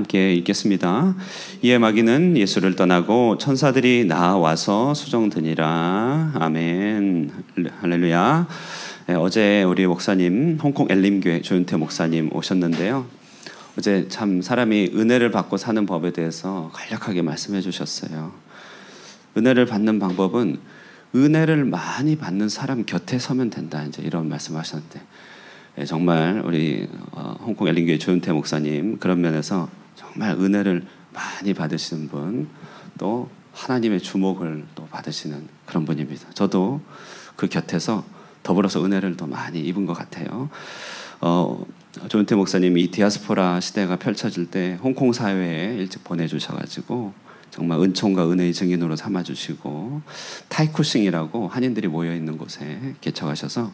함께 읽겠습니다. 이에 마귀는 예수를 떠나고 천사들이 나와서 수종드니라. 아멘. 할렐루야. 어제 우리 목사님 홍콩 엘림교회 조윤태 목사님 오셨는데요. 어제 참 사람이 은혜를 받고 사는 법에 대해서 간략하게 말씀해 주셨어요. 은혜를 받는 방법은 은혜를 많이 받는 사람 곁에 서면 된다. 이제 이런 말씀하셨는데 정말 우리 홍콩 엘림교회 조윤태 목사님 그런 면에서 정말 은혜를 많이 받으시는 분, 또 하나님의 주목을 또 받으시는 그런 분입니다. 저도 그 곁에서 더불어서 은혜를 더 많이 입은 것 같아요. 조윤태 목사님이 이 디아스포라 시대가 펼쳐질 때 홍콩 사회에 일찍 보내주셔가지고 정말 은총과 은혜의 증인으로 삼아주시고 타이쿠싱이라고 한인들이 모여있는 곳에 개척하셔서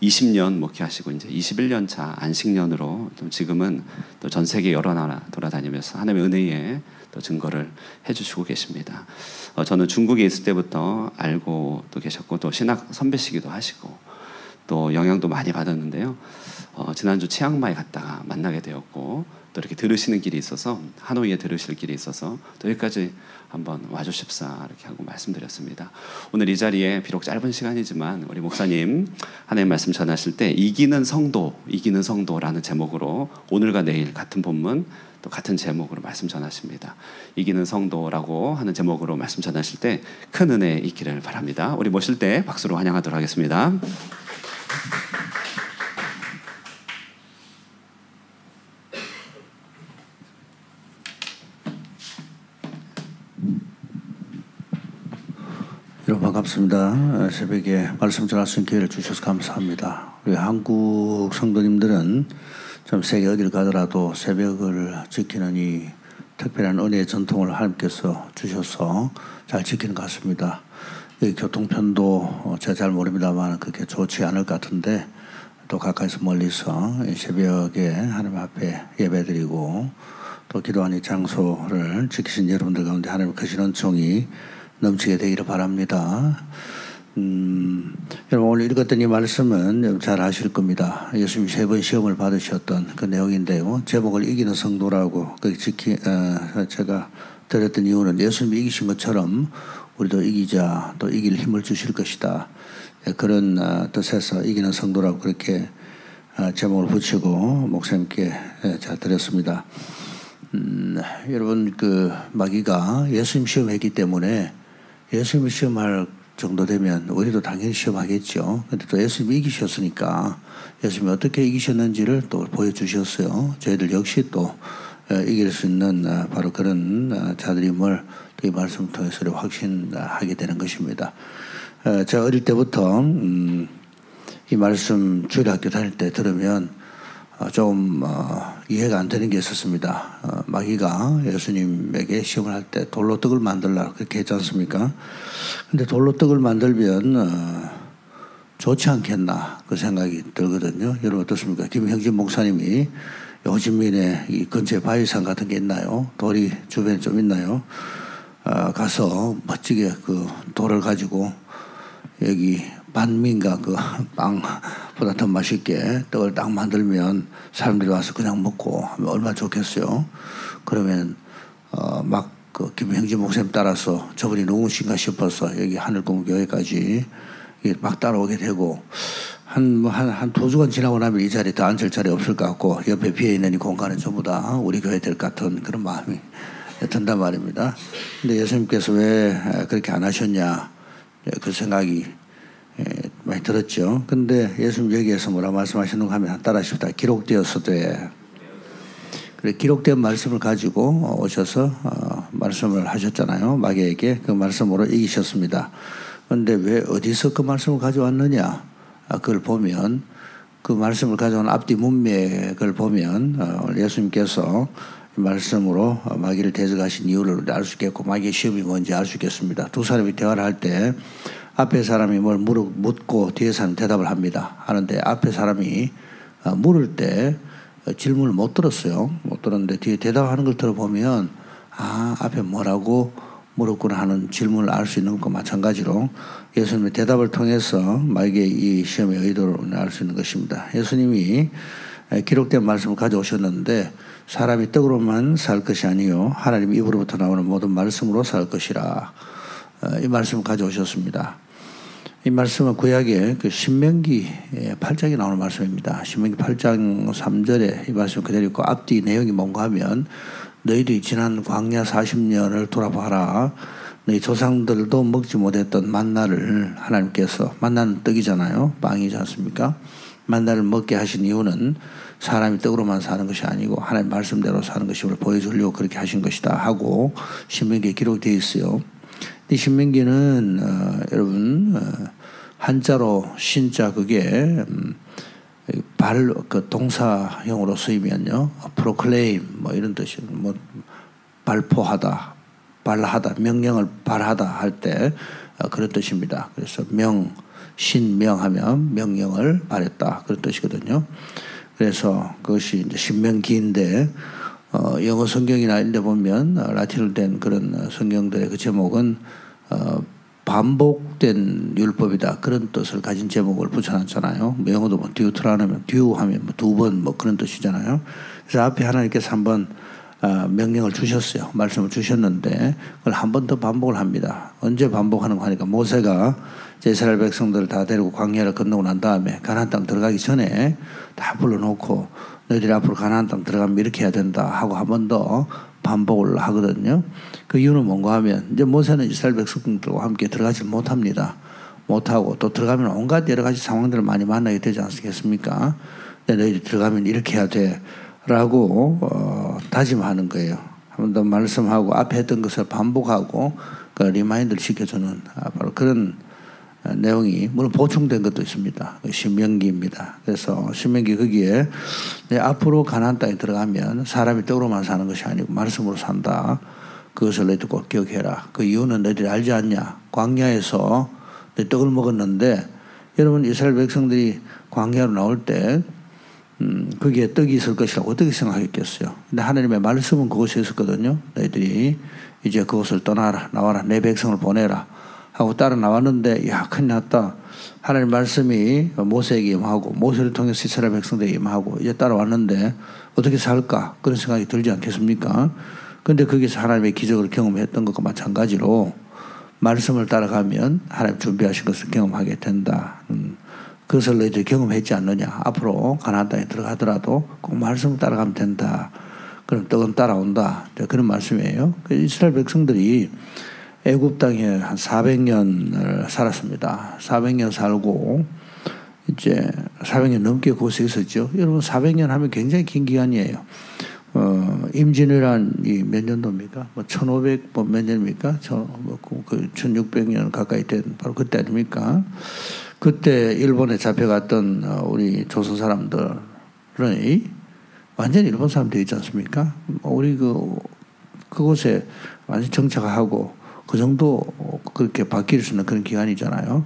20년 목회하시고 이제 21년 차 안식년으로 또 지금은 또 전 세계 여러 나라 돌아다니면서 하나님의 은혜에 또 증거를 해주시고 계십니다. 저는 중국에 있을 때부터 알고 또 계셨고 또 신학 선배시기도 하시고 또 영향도 많이 받았는데요. 지난주 치앙마이 갔다가 만나게 되었고 또 이렇게 들으시는 길이 있어서 하노이에 들으실 길이 있어서 또 여기까지 한번 와주십사 이렇게 하고 말씀드렸습니다. 오늘 이 자리에 비록 짧은 시간이지만 우리 목사님 하나님 말씀 전하실 때 이기는 성도라는 제목으로 오늘과 내일 같은 본문 또 같은 제목으로 말씀 전하십니다. 이기는 성도라고 하는 제목으로 말씀 전하실 때 큰 은혜 있기를 바랍니다. 우리 모실 때 박수로 환영하도록 하겠습니다. 여러분 반갑습니다. 새벽에 말씀 전할 수 있는 기회를 주셔서 감사합니다. 우리 한국 성도님들은 좀 세계 어딜 가더라도 새벽을 지키는 이 특별한 은혜의 전통을 하나님께서 주셔서 잘 지키는 것 같습니다. 이 교통편도 제가 잘 모릅니다만 그렇게 좋지 않을 것 같은데 또 가까이서 멀리서 새벽에 하나님 앞에 예배드리고 또 기도하는 이 장소를 지키신 여러분들 가운데 하나님의 크신 은총이 넘치게 되기를 바랍니다. 여러분 오늘 읽었던 이 말씀은 잘 아실 겁니다. 예수님이 3번 시험을 받으셨던 그 내용인데요. 제목을 이기는 성도라고 제가 드렸던 이유는 예수님이 이기신 것처럼 우리도 이기자, 또 이길 힘을 주실 것이다. 그런 뜻에서 이기는 성도라고 그렇게 제목을 붙이고 목사님께 잘 드렸습니다. 여러분 그 마귀가 예수님 시험했기 때문에 예수님 시험할 정도 되면 우리도 당연히 시험하겠죠. 근데 또 예수님이 이기셨으니까 예수님이 어떻게 이기셨는지를 또 보여주셨어요. 저희들 역시 또 이길 수 있는 바로 그런 자들임을 이 말씀을 통해서 확신하게 되는 것입니다. 제가 어릴 때부터 이 말씀 주일학교 다닐 때 들으면 좀 이해가 안 되는 게 있었습니다. 마귀가 예수님에게 시험을 할 때 돌로 떡을 만들라 그렇게 했지 않습니까? 근데 돌로 떡을 만들면 좋지 않겠나 그 생각이 들거든요. 여러분 어떻습니까? 김형진 목사님이 호치민에 이 근처에 바위산 같은 게 있나요? 돌이 주변에 좀 있나요? 가서 멋지게 그 돌을 가지고 여기 반민가 그 빵보다 더 맛있게 떡을 딱 만들면 사람들이 와서 그냥 먹고 하면 얼마나 좋겠어요. 그러면 막 그 김형진 목사님 따라서 저분이 누구신가 싶어서 여기 하늘공교회까지 막 따라오게 되고 한 2주간 지나고 나면 이 자리에 더 앉을 자리 없을 것 같고 옆에 비어있는 이 공간은 전부 다 우리 교회 될 것 같은 그런 마음이 든단 말입니다. 근데 예수님께서 왜 그렇게 안 하셨냐 그 생각이 많이 들었죠. 근데 예수님 여기에서 뭐라 말씀하시는가 하면 따라하십시다. 기록되었으되. 그래 기록된 말씀을 가지고 오셔서 말씀을 하셨잖아요. 마귀에게 그 말씀으로 이기셨습니다. 그런데 왜 어디서 그 말씀을 가져왔느냐? 그걸 보면 그 말씀을 가져온 앞뒤 문맥을 보면 예수님께서 말씀으로 마귀를 대적하신 이유를 알 수 있겠고 마귀의 시험이 뭔지 알 수 있겠습니다. 두 사람이 대화를 할 때 앞에 사람이 뭘 묻고 뒤에 사람이 대답을 합니다. 하는데 앞에 사람이 물을 때 질문을 못 들었어요. 못 들었는데 뒤에 대답하는 걸 들어보면 앞에 뭐라고 물었구나 하는 질문을 알 수 있는 것과 마찬가지로 예수님의 대답을 통해서 마귀의 이 시험의 의도를 알 수 있는 것입니다. 예수님이 기록된 말씀을 가져오셨는데 사람이 떡으로만 살 것이 아니요 하나님 입으로부터 나오는 모든 말씀으로 살 것이라. 이 말씀을 가져오셨습니다. 이 말씀은 구약의 그 신명기 8장에 나오는 말씀입니다. 신명기 8장 3절에 이 말씀 그대로 있고 앞뒤 내용이 뭔가 하면 너희들이 지난 광야 40년을 돌아봐라. 너희 조상들도 먹지 못했던 만나를 하나님께서, 만나는 떡이잖아요. 빵이지 않습니까? 만나를 먹게 하신 이유는 사람이 떡으로만 사는 것이 아니고 하나님 말씀대로 사는 것임을 보여주려고 그렇게 하신 것이다 하고 신명기에 기록되어 있어요. 이 신명기는 여러분 한자로 신자 그게 그 동사형으로 쓰이면요 proclaim 뭐 이런 뜻이 뭐 발포하다, 발하다, 명령을 발하다 할 때 그런 뜻입니다. 그래서 신명하면 명령을 발했다 그런 뜻이거든요. 그래서 그것이 이제 신명기인데 영어 성경이나 이런 데 보면 라틴어로 된 그런 성경들의 그 제목은 반복된 율법이다 그런 뜻을 가진 제목을 붙여놨잖아요. 뭐 영어도 뭐 듀트라노미 듀 하면 뭐 2번 뭐 그런 뜻이잖아요. 그래서 앞에 하나님께서 한번 명령을 주셨어요. 말씀을 주셨는데 그걸 한 번 더 반복을 합니다. 언제 반복하는 거 하니까 모세가 이스라엘 백성들을 다 데리고 광야를 건너고 난 다음에 가나안 땅 들어가기 전에 다 불러놓고 너희들이 앞으로 가나안 땅 들어가면 이렇게 해야 된다 하고 한 번 더 반복을 하거든요. 그 이유는 뭔가 하면 이제 모세는 이스라엘 백성들과 함께 들어가지 못합니다. 못하고 또 들어가면 온갖 여러 가지 상황들을 많이 만나게 되지 않겠습니까? 너희들이 들어가면 이렇게 해야 돼 라고 다짐하는 거예요. 한 번 더 말씀하고 앞에 했던 것을 반복하고 그 리마인드를 시켜주는 바로 그런 내용이 물론 보충된 것도 있습니다. 신명기입니다. 그래서 신명기 거기에 앞으로 가나안 땅에 들어가면 사람이 떡으로만 사는 것이 아니고 말씀으로 산다. 그것을 너희들 꼭 기억해라. 그 이유는 너희들이 알지 않냐. 광야에서 떡을 먹었는데 여러분 이스라엘 백성들이 광야로 나올 때 거기에 떡이 있을 것이라고 어떻게 생각했겠어요. 근데 하나님의 말씀은 그곳에 있었거든요. 너희들이 이제 그곳을 떠나라. 나와라. 내 백성을 보내라. 하고 따라 나왔는데 야 큰일 났다. 하나님 말씀이 모세에게 임하고 모세를 통해서 이스라엘 백성들에게 임하고 이제 따라왔는데 어떻게 살까 그런 생각이 들지 않겠습니까? 그런데 거기서 하나님의 기적을 경험했던 것과 마찬가지로 말씀을 따라가면 하나님 준비하신 것을 경험하게 된다. 그것을 너희들이 경험했지 않느냐. 앞으로 가나안 땅에 들어가더라도 꼭 말씀을 따라가면 된다. 그럼 떡은 따라온다. 그런 말씀이에요. 이스라엘 백성들이 애굽 땅에 한 400년을 살았습니다. 400년 살고 이제 400년 넘게 그곳에 있었죠. 여러분 400년 하면 굉장히 긴 기간이에요. 임진왜란이 몇 년도입니까? 뭐 1500 뭐 몇 년입니까? 그 1600년 가까이 된 바로 그때 아닙니까? 그때 일본에 잡혀갔던 우리 조선 사람들은 완전히 일본 사람 되어 있지 않습니까? 우리 그곳에 완전히 정착하고 그 정도 그렇게 바뀔 수 있는 그런 기간이잖아요.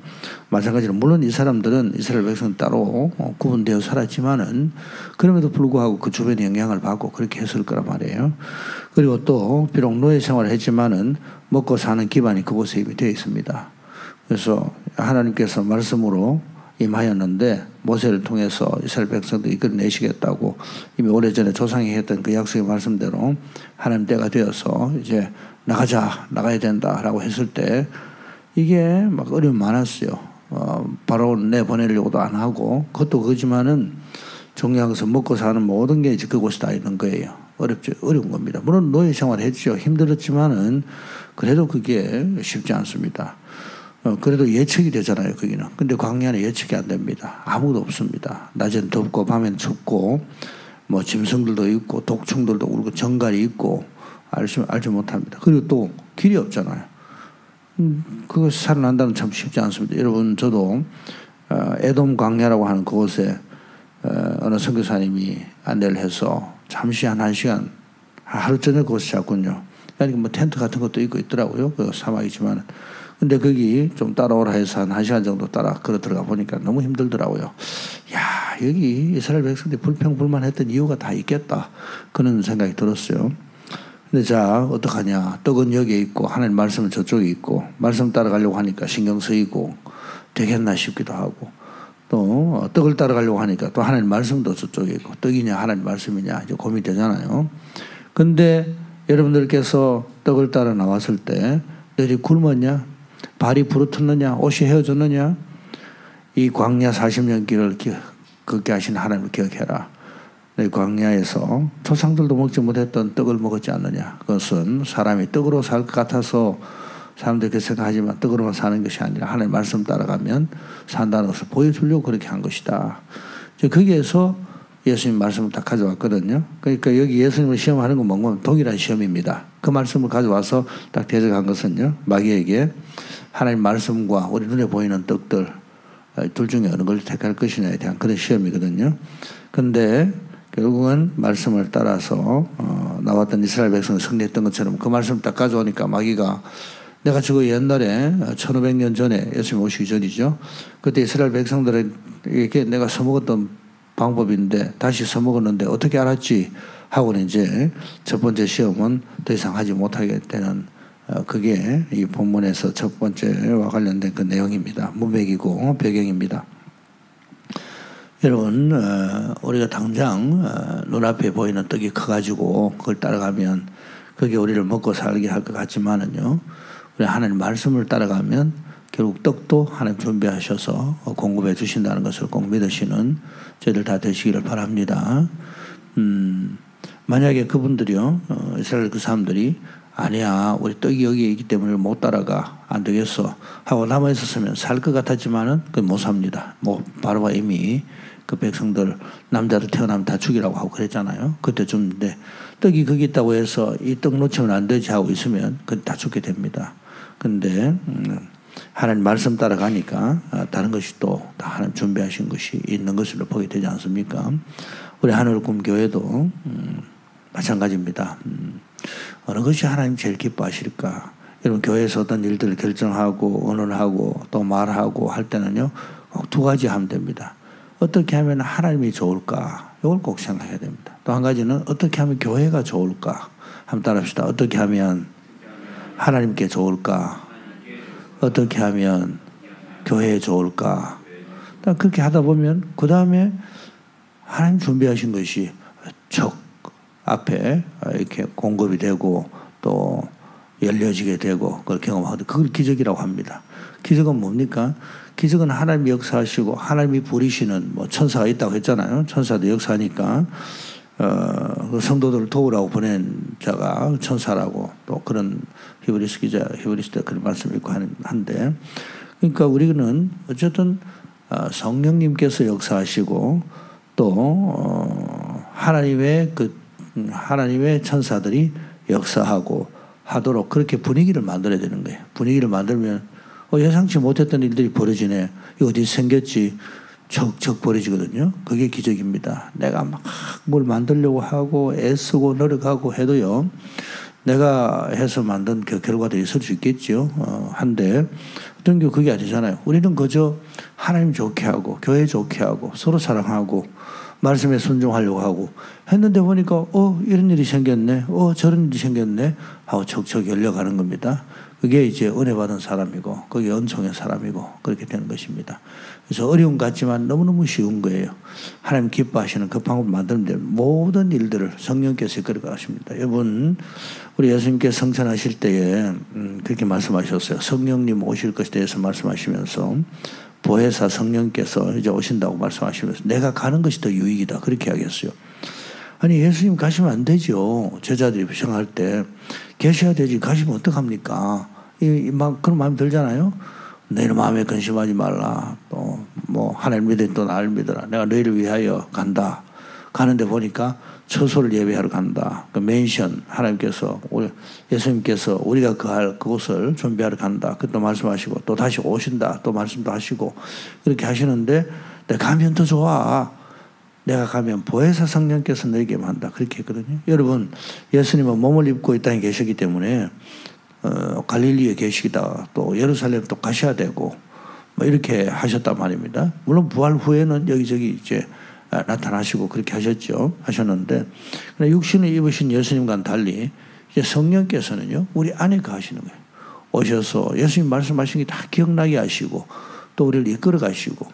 마찬가지로 물론 이 사람들은 이스라엘 백성 따로 구분되어 살았지만은 그럼에도 불구하고 그 주변의 영향을 받고 그렇게 했을 거란 말이에요. 그리고 또 비록 노예 생활을 했지만은 먹고 사는 기반이 그곳에 이미 되어 있습니다. 그래서 하나님께서 말씀으로 임하였는데 모세를 통해서 이스라엘 백성들이 이끌어내시겠다고 이미 오래전에 조상이 했던 그 약속의 말씀대로 하나님 때가 되어서 이제 나가야 된다라고 했을 때 이게 막 어려움이 많았어요. 바로 내보내려고도 안 하고 그것도 그지만은 중요한 것은 먹고 사는 모든 게 이제 그곳에 다 있는 거예요. 어려운 겁니다. 물론 노예 생활을 했죠. 힘들었지만은 그래도 그게 쉽지 않습니다. 그래도 예측이 되잖아요, 거기는. 근데 광야는 예측이 안 됩니다. 아무도 없습니다. 낮엔 덥고 밤엔 춥고 뭐 짐승들도 있고 독충들도 울고 정갈이 있고 알지 못합니다. 그리고 또 길이 없잖아요. 그것이 살아난다는 참 쉽지 않습니다. 여러분 저도 에돔 광야라고 하는 그곳에 어느 선교사님이 안내를 해서 잠시 한 1시간 하루 저녁 그곳에 잤군요. 그러니까 뭐 텐트 같은 것도 있고 있더라고요. 그 사막이지만. 근데 거기 좀 따라오라 해서 한 1시간 정도 따라 걸어 들어가 보니까 너무 힘들더라고요. 야, 여기 이스라엘 백성들이 불평불만했던 이유가 다 있겠다. 그런 생각이 들었어요. 근데 자, 어떡하냐. 떡은 여기에 있고 하나님 말씀은 저쪽에 있고 말씀 따라가려고 하니까 신경 쓰이고 되겠나 싶기도 하고 또 떡을 따라가려고 하니까 또 하나님 말씀도 저쪽에 있고 떡이냐 하나님 말씀이냐 이제 고민이 되잖아요. 근데 여러분들께서 떡을 따라 나왔을 때 너희 굶었냐? 발이 부르텄느냐? 옷이 헤어졌느냐? 이 광야 40년 길을 걷게 하신 하나님을 기억해라. 너희 광야에서 조상들도 먹지 못했던 떡을 먹었지 않느냐? 그것은 사람이 떡으로 살 것 같아서 사람들이 그렇게 생각하지만 떡으로만 사는 것이 아니라 하나님의 말씀 따라가면 산다는 것을 보여주려고 그렇게 한 것이다. 거기에서 예수님 말씀을 딱 가져왔거든요. 그러니까 여기 예수님을 시험하는 건 뭔가 동일한 시험입니다. 그 말씀을 가져와서 딱 대적한 것은요, 마귀에게 하나님 말씀과 우리 눈에 보이는 떡들 둘 중에 어느 걸 택할 것이냐에 대한 그런 시험이거든요. 근데 결국은 말씀을 따라서 나왔던 이스라엘 백성을 승리했던 것처럼 그 말씀을 딱 가져오니까 마귀가 내가 저거 옛날에 1500년 전에 예수님 오시기 전이죠. 그때 이스라엘 백성들에게 내가 써먹었던 방법인데 다시 써먹었는데 어떻게 알았지? 하고는 이제 첫 번째 시험은 더 이상 하지 못하게 되는 그게 이 본문에서 첫 번째와 관련된 그 내용입니다. 문맥이고 배경입니다. 여러분 우리가 당장 눈앞에 보이는 떡이 커가지고 그걸 따라가면 그게 우리를 먹고 살게 할 것 같지만은요, 우리 하나님 말씀을 따라가면 결국 떡도 하나님 준비하셔서 공급해 주신다는 것을 꼭 믿으시는 저희들 다 되시기를 바랍니다. 만약에 그분들이요, 이스라엘 그 사람들이 아니야 우리 떡이 여기에 있기 때문에 못 따라가 안 되겠어 하고 남아 있었으면 살 것 같았지만은 그 못 삽니다. 뭐 바로가 이미 그 백성들 남자들 태어나면 다 죽이라고 하고 그랬잖아요. 그때 줬는데 떡이 거기 있다고 해서 이 떡 놓치면 안 되지 하고 있으면 그 다 죽게 됩니다. 근데 하나님 말씀 따라가니까 다른 것이 또 다 하나님 준비하신 것이 있는 것으로 보게 되지 않습니까? 우리 하늘꿈 교회도 마찬가지입니다. 어느 것이 하나님 제일 기뻐하실까? 여러분 교회에서 어떤 일들을 결정하고 언언하고 또 말하고 할 때는요, 꼭 두 가지 하면 됩니다. 어떻게 하면 하나님이 좋을까? 이걸 꼭 생각해야 됩니다. 또 한 가지는 어떻게 하면 교회가 좋을까? 한번 따라합시다. 어떻게 하면 하나님께 좋을까? 어떻게 하면 교회에 좋을까? 그렇게 하다 보면 그 다음에 하나님 준비하신 것이 적 앞에 이렇게 공급이 되고 또 열려지게 되고 그걸 경험하거든요. 그걸 기적이라고 합니다. 기적은 뭡니까? 기적은 하나님이 역사하시고 하나님이 부리시는 뭐 천사가 있다고 했잖아요. 천사도 역사하니까 그 성도들을 도우라고 보낸 자가 천사라고 또 그런 히브리서 기자 히브리서 때 그런 말씀을 읽고 한데, 그러니까 우리는 어쨌든 성령님께서 역사하시고 또 하나님의 천사들이 역사하고 하도록 그렇게 분위기를 만들어야 되는 거예요. 분위기를 만들면 예상치 못했던 일들이 벌어지네. 이거 어디 생겼지? 척척 벌어지거든요. 그게 기적입니다. 내가 막 뭘 만들려고 하고 애쓰고 노력하고 해도요, 내가 해서 만든 그 결과도 있을 수 있겠죠. 한데 어떤 게 그게 아니잖아요. 우리는 그저 하나님 좋게 하고 교회 좋게 하고 서로 사랑하고 말씀에 순종하려고 하고 했는데 보니까 이런 일이 생겼네, 저런 일이 생겼네 하고 척척 열려가는 겁니다. 그게 이제 은혜 받은 사람이고 그게 은총의 사람이고 그렇게 되는 것입니다. 그래서 어려움 같지만 너무너무 쉬운 거예요. 하나님 기뻐하시는 그 방법을 만드는 데 모든 일들을 성령께서 이끌어 가십니다. 여러분 우리 예수님께서 성천하실 때에 그렇게 말씀하셨어요. 성령님 오실 것에 대해서 말씀하시면서 보혜사 성령께서 이제 오신다고 말씀하시면서 내가 가는 것이 더 유익이다 그렇게 하겠어요. 아니 예수님 가시면 안 되죠. 제자들이 생각할 때 계셔야 되지 가시면 어떡합니까? 그런 마음이 들잖아요. 너희는 마음에 근심하지 말라. 또 뭐 하나님 믿으니 또 나를 믿어라. 내가 너희를 위하여 간다. 가는데 보니까 처소를 예배하러 간다. 그 맨션 하나님께서 예수님께서 우리가 거할 그곳을 준비하러 간다. 그것도 말씀하시고 또 다시 오신다. 또 말씀도 하시고 이렇게 하시는데 내가 가면 더 좋아. 내가 가면 보혜사 성령께서 너에게만 한다. 그렇게 했거든요. 여러분 예수님은 몸을 입고 이 땅에 계시기 때문에 갈릴리에 계시다 또 예루살렘 또 가셔야 되고 뭐 이렇게 하셨단 말입니다. 물론 부활 후에는 여기저기 이제 나타나시고 그렇게 하셨는데 육신을 입으신 예수님과는 달리 이제 성령께서는요 우리 안에 거하시는 거예요. 오셔서 예수님 말씀하신 게 다 기억나게 하시고 또 우리를 이끌어 가시고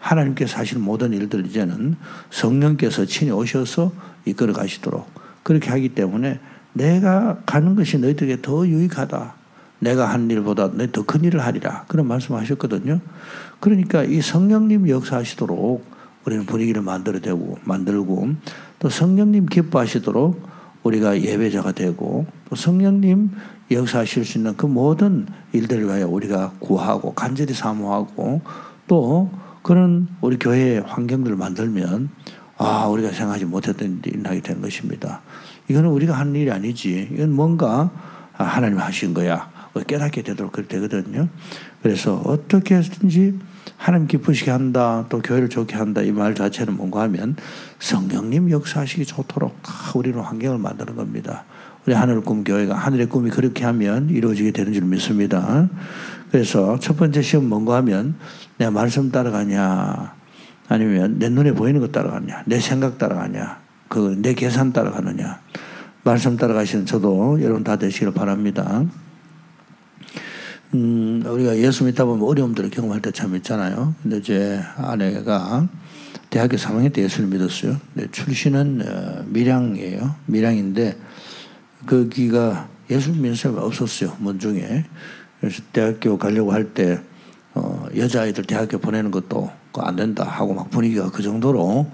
하나님께서 하시는 모든 일들 이제는 성령께서 친히 오셔서 이끌어 가시도록 그렇게 하기 때문에 내가 가는 것이 너희들에게 더 유익하다. 내가 한 일보다 너희 더 큰 일을 하리라. 그런 말씀하셨거든요. 그러니까 이 성령님 역사하시도록 우리는 분위기를 만들고 또 성령님 기뻐하시도록 우리가 예배자가 되고 또 성령님 역사하실 수 있는 그 모든 일들을 위하여 우리가 구하고 간절히 사모하고 또 그런 우리 교회의 환경들을 만들면 우리가 생각하지 못했던 일이 일어나게 된 것입니다. 이거는 우리가 하는 일이 아니지. 이건 뭔가 하나님 하신 거야. 깨닫게 되도록 그렇게 되거든요. 그래서 어떻게 해든지 하나님 기쁘시게 한다, 또 교회를 좋게 한다 이 말 자체는 뭔가 하면 성령님 역사하시기 좋도록 우리는 환경을 만드는 겁니다. 우리 하늘 꿈 교회가 하늘의 꿈이 그렇게 하면 이루어지게 되는 줄 믿습니다. 그래서 첫 번째 시험 뭔가 하면 내 말씀 따라가냐 아니면 내 눈에 보이는 것 따라가냐 내 생각 따라가냐 내 계산 따라가느냐 말씀 따라가시는 저도 여러분 다 되시길 바랍니다. 우리가 예수 믿다 보면 어려움들을 경험할 때 참 있잖아요. 근데 제 아내가 대학교 3학년 때 예수를 믿었어요. 출신은 밀양이에요. 밀양인데 거기가 예수 믿는 사람이 없었어요. 문중에. 그래서 대학교 가려고 할 때 여자아이들 대학교 보내는 것도 안 된다 하고 막 분위기가 그 정도로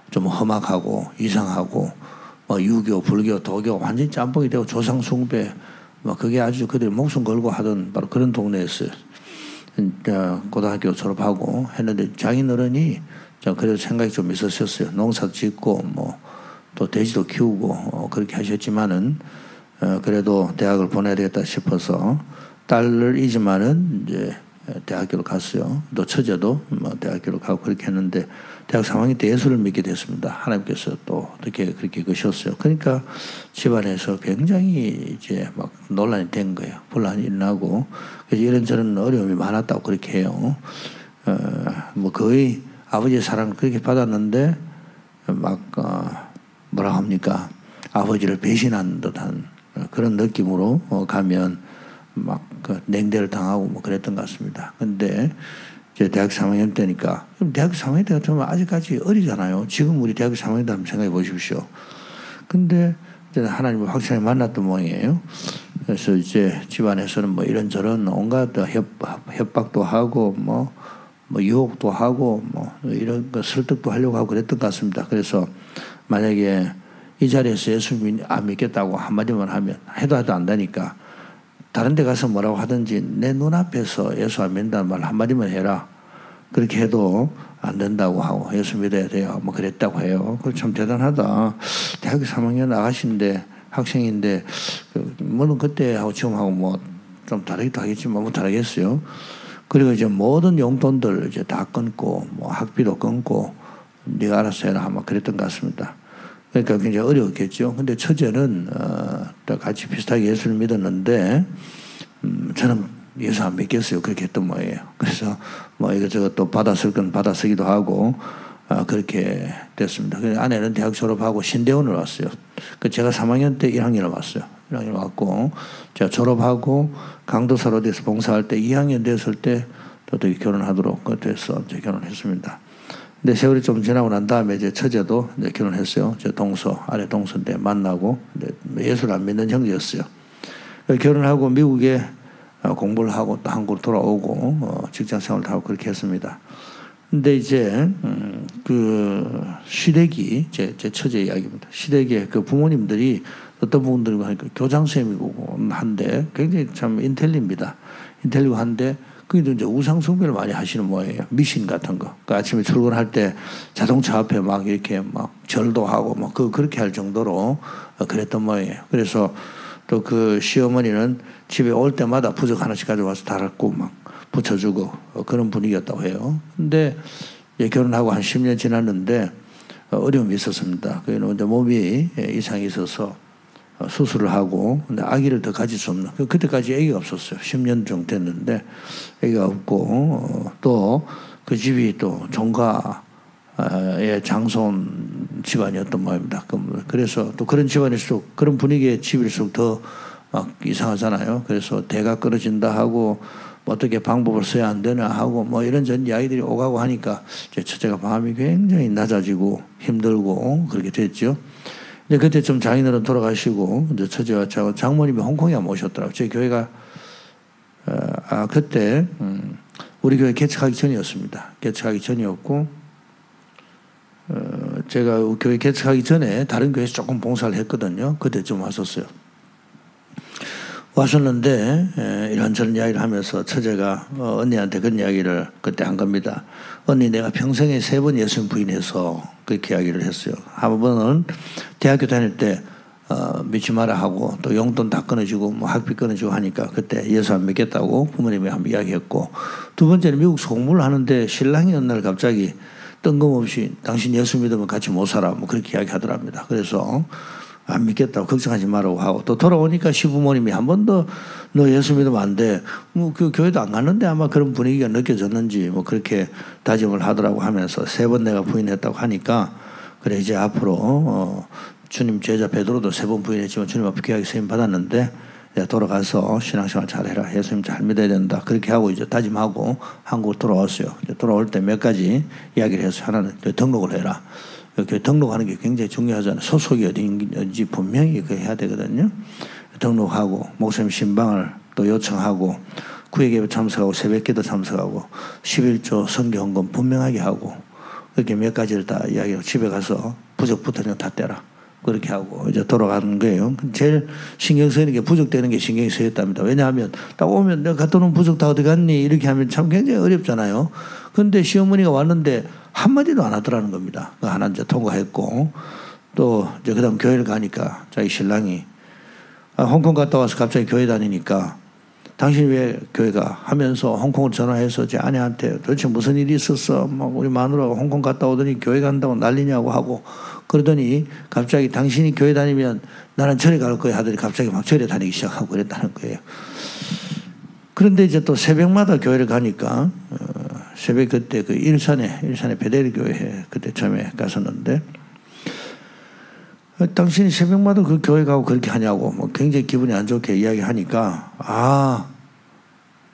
좀 험악하고 이상하고 유교, 불교, 도교 완전히 짬뽕이 되고 조상 숭배 그게 아주 그들이 목숨 걸고 하던 바로 그런 동네였어요. 고등학교 졸업하고 했는데 장인어른이 그래도 생각이 좀 있었어요. 농사도 짓고 또 돼지도 키우고 그렇게 하셨지만은 그래도 대학을 보내야 되겠다 싶어서 딸을 이지만은 이제 대학교를 갔어요. 또 처제도 대학교를 가고 그렇게 했는데 대학 3학년 때 예수를 믿게 됐습니다. 하나님께서 또 어떻게 그렇게 그셨어요. 그러니까 집안에서 굉장히 이제 막 논란이 된 거예요. 분란이 일어나고 그래서 이런저런 어려움이 많았다고 그렇게 해요. 거의 아버지의 사랑을 그렇게 받았는데 뭐라 합니까? 아버지를 배신한 듯한 그런 느낌으로 가면 냉대를 당하고 그랬던 것 같습니다. 근데 이제 대학 3학년 때니까 대학 3학년 때 같으면 아직까지 어리잖아요. 지금 우리 대학 3학년 때 한번 생각해 보십시오. 근데 이제 하나님을 확실하게 만났던 모양이에요. 그래서 이제 집안에서는 이런저런 온갖 협박도 하고 유혹도 하고 이런 거 설득도 하려고 하고 그랬던 것 같습니다. 그래서 만약에 이 자리에서 예수 안 믿겠다고 한마디만 하면 해도 안 되니까 다른 데 가서 뭐라고 하든지 내 눈앞에서 예수 안 믿는다는 말 한마디만 해라. 그렇게 해도 안 된다고 하고 예수 믿어야 돼요. 그랬다고 해요. 그거 참 대단하다. 대학교 3학년 아가씨인데 학생인데 물론 그때하고 지금하고 좀 다르기도 하겠지만 다르겠어요. 그리고 이제 모든 용돈들 이제 다 끊고 학비도 끊고 네가 알아서 해라 그랬던 것 같습니다. 그러니까 굉장히 어려웠겠죠. 근데 처제는 같이 비슷하게 예수를 믿었는데 저는 예수 안 믿겠어요. 그렇게 했던 모양이에요. 그래서 이것저것 또 받아 쓸 건 받아 쓰기도 하고 그렇게 됐습니다. 그래서 아내는 대학 졸업하고 신대원을 왔어요. 제가 3학년 때 1학년을 왔어요. 1학년 왔고 제가 졸업하고 강도사로 돼서 봉사할 때 2학년 됐을 때 어떻게 결혼하도록 돼서 이제 결혼했습니다. 근데 세월이 좀 지나고 난 다음에 이제 처제도 이제 결혼했어요. 제 아래 동서인데 만나고 예수를 안 믿는 형제였어요. 결혼하고 미국에 공부를 하고 또 한국으로 돌아오고 직장 생활을 하고 그렇게 했습니다. 근데 이제 그 시댁이 제 처제 이야기입니다. 시댁에 그 부모님들이 어떤 부분들이고 하니까 교장선생님이고 한데 굉장히 참 인텔리입니다. 인텔리고 한데 그게 이제 우상 숭배를 많이 하시는 모양이에요. 미신 같은 거. 그 아침에 출근할 때 자동차 앞에 이렇게 절도 하고 그렇게 할 정도로 그랬던 모양이에요. 그래서 또 그 시어머니는 집에 올 때마다 부적 하나씩 가져와서 달았고 붙여주고 그런 분위기였다고 해요. 근데 결혼하고 한 10년 지났는데 어려움이 있었습니다. 그는 이제 몸이 이상이 있어서 수술을 하고 근데 아기를 더 가질 수 없는 그때까지 아기가 없었어요. 10년 정도 됐는데 아기가 없고 또 그 집이 또 종가의 장손 집안이었던 모양입니다. 그래서 또 그런 집안일수록 그런 분위기의 집일수록 더 이상하잖아요. 그래서 대가 끊어진다 하고 뭐 어떻게 방법을 써야 안 되나 하고 뭐 이런저런 이야기들이 오가고 하니까 제 첫째가 마음이 굉장히 낮아지고 힘들고 그렇게 됐죠. 근데 그때 좀 장인어른 돌아가시고 이제 첫째와 장모님이 홍콩에 모셨더라고요. 저희 교회가 그때 우리 교회 개척하기 전이었습니다. 개척하기 전이었고 제가 교회 개척하기 전에 다른 교회에서 조금 봉사를 했거든요. 그때 좀 왔었어요. 왔었는데 이런저런 이야기를 하면서 처제가 언니한테 그런 이야기를 그때 한 겁니다. 언니 내가 평생에 3번 예수님 부인해서 그렇게 이야기를 했어요. 한 번은 대학교 다닐 때 믿지 마라 하고 또 용돈 다 끊어주고 뭐 학비 끊어주고 하니까 그때 예수 안 믿겠다고 부모님이 한번 이야기했고, 두 번째는 미국에서 공부를 하는데 신랑이 어느 날 갑자기 뜬금없이 당신 예수 믿으면 같이 못 살아 뭐 그렇게 이야기하더랍니다. 그래서 안 믿겠다고 걱정하지 말라고 하고, 또 돌아오니까 시부모님이 한 번 더 너 예수 믿으면 안 돼. 뭐 그 교회도 안 갔는데 아마 그런 분위기가 느껴졌는지 뭐 그렇게 다짐을 하더라고 하면서 3번 내가 부인했다고 하니까 그래 이제 앞으로 주님 제자 베드로도 3번 부인했지만 주님 앞에 귀하게 쓰임 받았는데 내가 돌아가서 신앙생활 잘해라. 예수님 잘 믿어야 된다. 그렇게 하고 이제 다짐하고 한국으로 돌아왔어요. 이제 돌아올 때 몇 가지 이야기를 해서 하나는 등록을 해라. 이렇게 등록하는 게 굉장히 중요하잖아요. 소속이 어딘지 분명히 그 해야 되거든요. 등록하고 목사님 신방을 또 요청하고 구역예배 참석하고 새벽기도 참석하고 11조 선교헌금 분명하게 하고 그렇게 몇 가지를 다 이야기하고 집에 가서 부적부터 다 떼라. 그렇게 하고 이제 돌아가는 거예요. 제일 신경 쓰이는 게 부적되는 게 신경이 쓰였답니다. 왜냐하면 딱 오면 내가 갖다 놓은 부적 다 어디 갔니? 이렇게 하면 참 굉장히 어렵잖아요. 그런데 시어머니가 왔는데 한마디도 안 하더라는 겁니다. 하나 이제 통과했고, 또 이제 그 다음 교회를 가니까 자기 신랑이 홍콩 갔다 와서 갑자기 교회 다니니까 당신이 왜 교회가 하면서 홍콩을 전화해서 제 아내한테 도대체 무슨 일이 있었어? 막 우리 마누라가 홍콩 갔다 오더니 교회 간다고 난리냐고 하고 그러더니 갑자기 당신이 교회 다니면 나는 절에 갈 거야 하더니 갑자기 막 절에 다니기 시작하고 그랬다는 거예요. 그런데 이제 또 새벽마다 교회를 가니까 새벽 그때 그 일산에 베델 교회 그때 처음에 갔었는데 당신이 새벽마다 그 교회 가고 그렇게 하냐고 뭐 굉장히 기분이 안 좋게 이야기하니까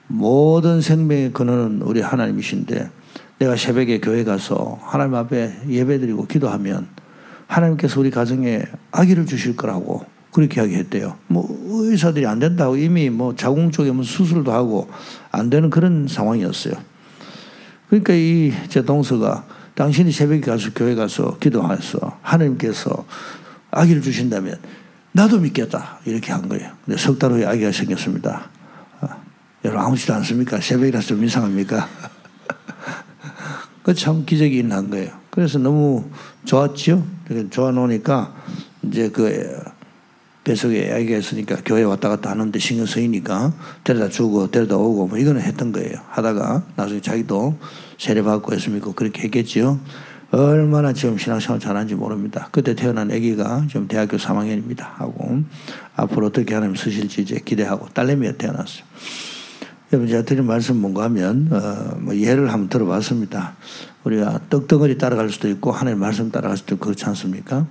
모든 생명의 근원은 우리 하나님이신데 내가 새벽에 교회 가서 하나님 앞에 예배드리고 기도하면 하나님께서 우리 가정에 아기를 주실 거라고 그렇게 이야기했대요. 뭐 의사들이 안 된다고 이미 뭐 자궁 쪽에 뭐 수술도 하고 안 되는 그런 상황이었어요. 그러니까 이 제 동서가 당신이 새벽에 가서 교회 가서 기도해서 하나님께서 아기를 주신다면 나도 믿겠다 이렇게 한 거예요. 근데 석 달 후에 아기가 생겼습니다. 여러분 아무렇지도 않습니까? 새벽이라서 좀 이상합니까? 그 참 기적이 있는 거예요. 그래서 너무 좋았죠. 좋아 놓으니까 이제 그 뱃속에 아기가 있으니까 교회 왔다 갔다 하는데 신경 쓰이니까 데려다 주고 데려다 오고 뭐 이거는 했던 거예요. 하다가 나중에 자기도 세례받고 예수 믿고 그렇게 했겠지요. 얼마나 지금 신앙생활 잘하는지 모릅니다. 그때 태어난 아기가 지금 대학교 3학년입니다. 하고 앞으로 어떻게 하나님 쓰실지 이제 기대하고 딸내미가 태어났어요. 여러분 제가 드린 말씀 뭔가 하면 뭐 예를 한번 들어봤습니다. 우리가 떡덩어리 따라갈 수도 있고 하나님 말씀 따라갈 수도 있고 그렇지 않습니까?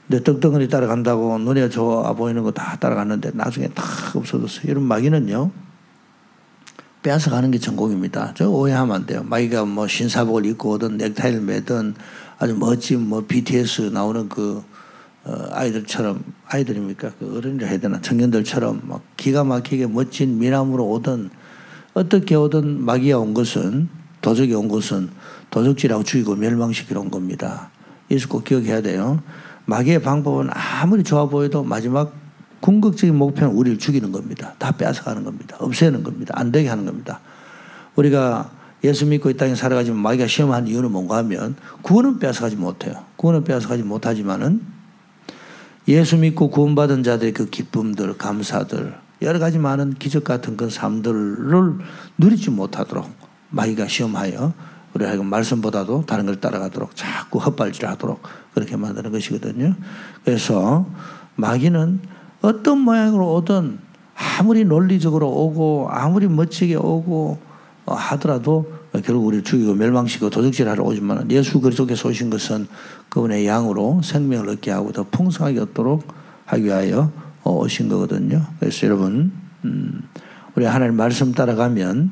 근데 떡덩어리 따라간다고 눈에 좋아 보이는 거 다 따라갔는데 나중에 다 없어졌어요. 이런 마귀는요 빼앗아가는 게 전공입니다. 저 오해하면 안 돼요. 마귀가 뭐 신사복을 입고 오든 넥타이를 매든 아주 멋진 뭐 BTS 나오는 그 아이들처럼 아이들입니까? 그 어른이라 해야 되나 청년들처럼 막 기가 막히게 멋진 미남으로 오든 어떻게 오든 마귀가 온 것은 도적이 온 것은 도적질하고 죽이고 멸망시키러 온 겁니다. 이것을 꼭 기억해야 돼요. 마귀의 방법은 아무리 좋아 보여도 마지막 궁극적인 목표는 우리를 죽이는 겁니다. 다 빼앗아가는 겁니다. 없애는 겁니다. 안 되게 하는 겁니다. 우리가 예수 믿고 이 땅에 살아가지만 마귀가 시험하는 이유는 뭔가 하면 구원은 빼앗아가지 못해요. 구원은 빼앗아가지 못하지만은 예수 믿고 구원받은 자들의 그 기쁨들, 감사들, 여러 가지 많은 기적 같은 그 삶들을 누리지 못하도록 마귀가 시험하여 우리 하여금 말씀보다도 다른 걸 따라가도록 자꾸 헛발질을 하도록 그렇게 만드는 것이거든요. 그래서 마귀는 어떤 모양으로 오든 아무리 논리적으로 오고 아무리 멋지게 오고 하더라도 결국 우리를 죽이고 멸망시키고 도적질하러 오지만 예수 그리스도께서 오신 것은 그분의 양으로 생명을 얻게 하고 더 풍성하게 얻도록 하기 위하여 오신 거거든요. 그래서 여러분 우리 하나님 말씀 따라가면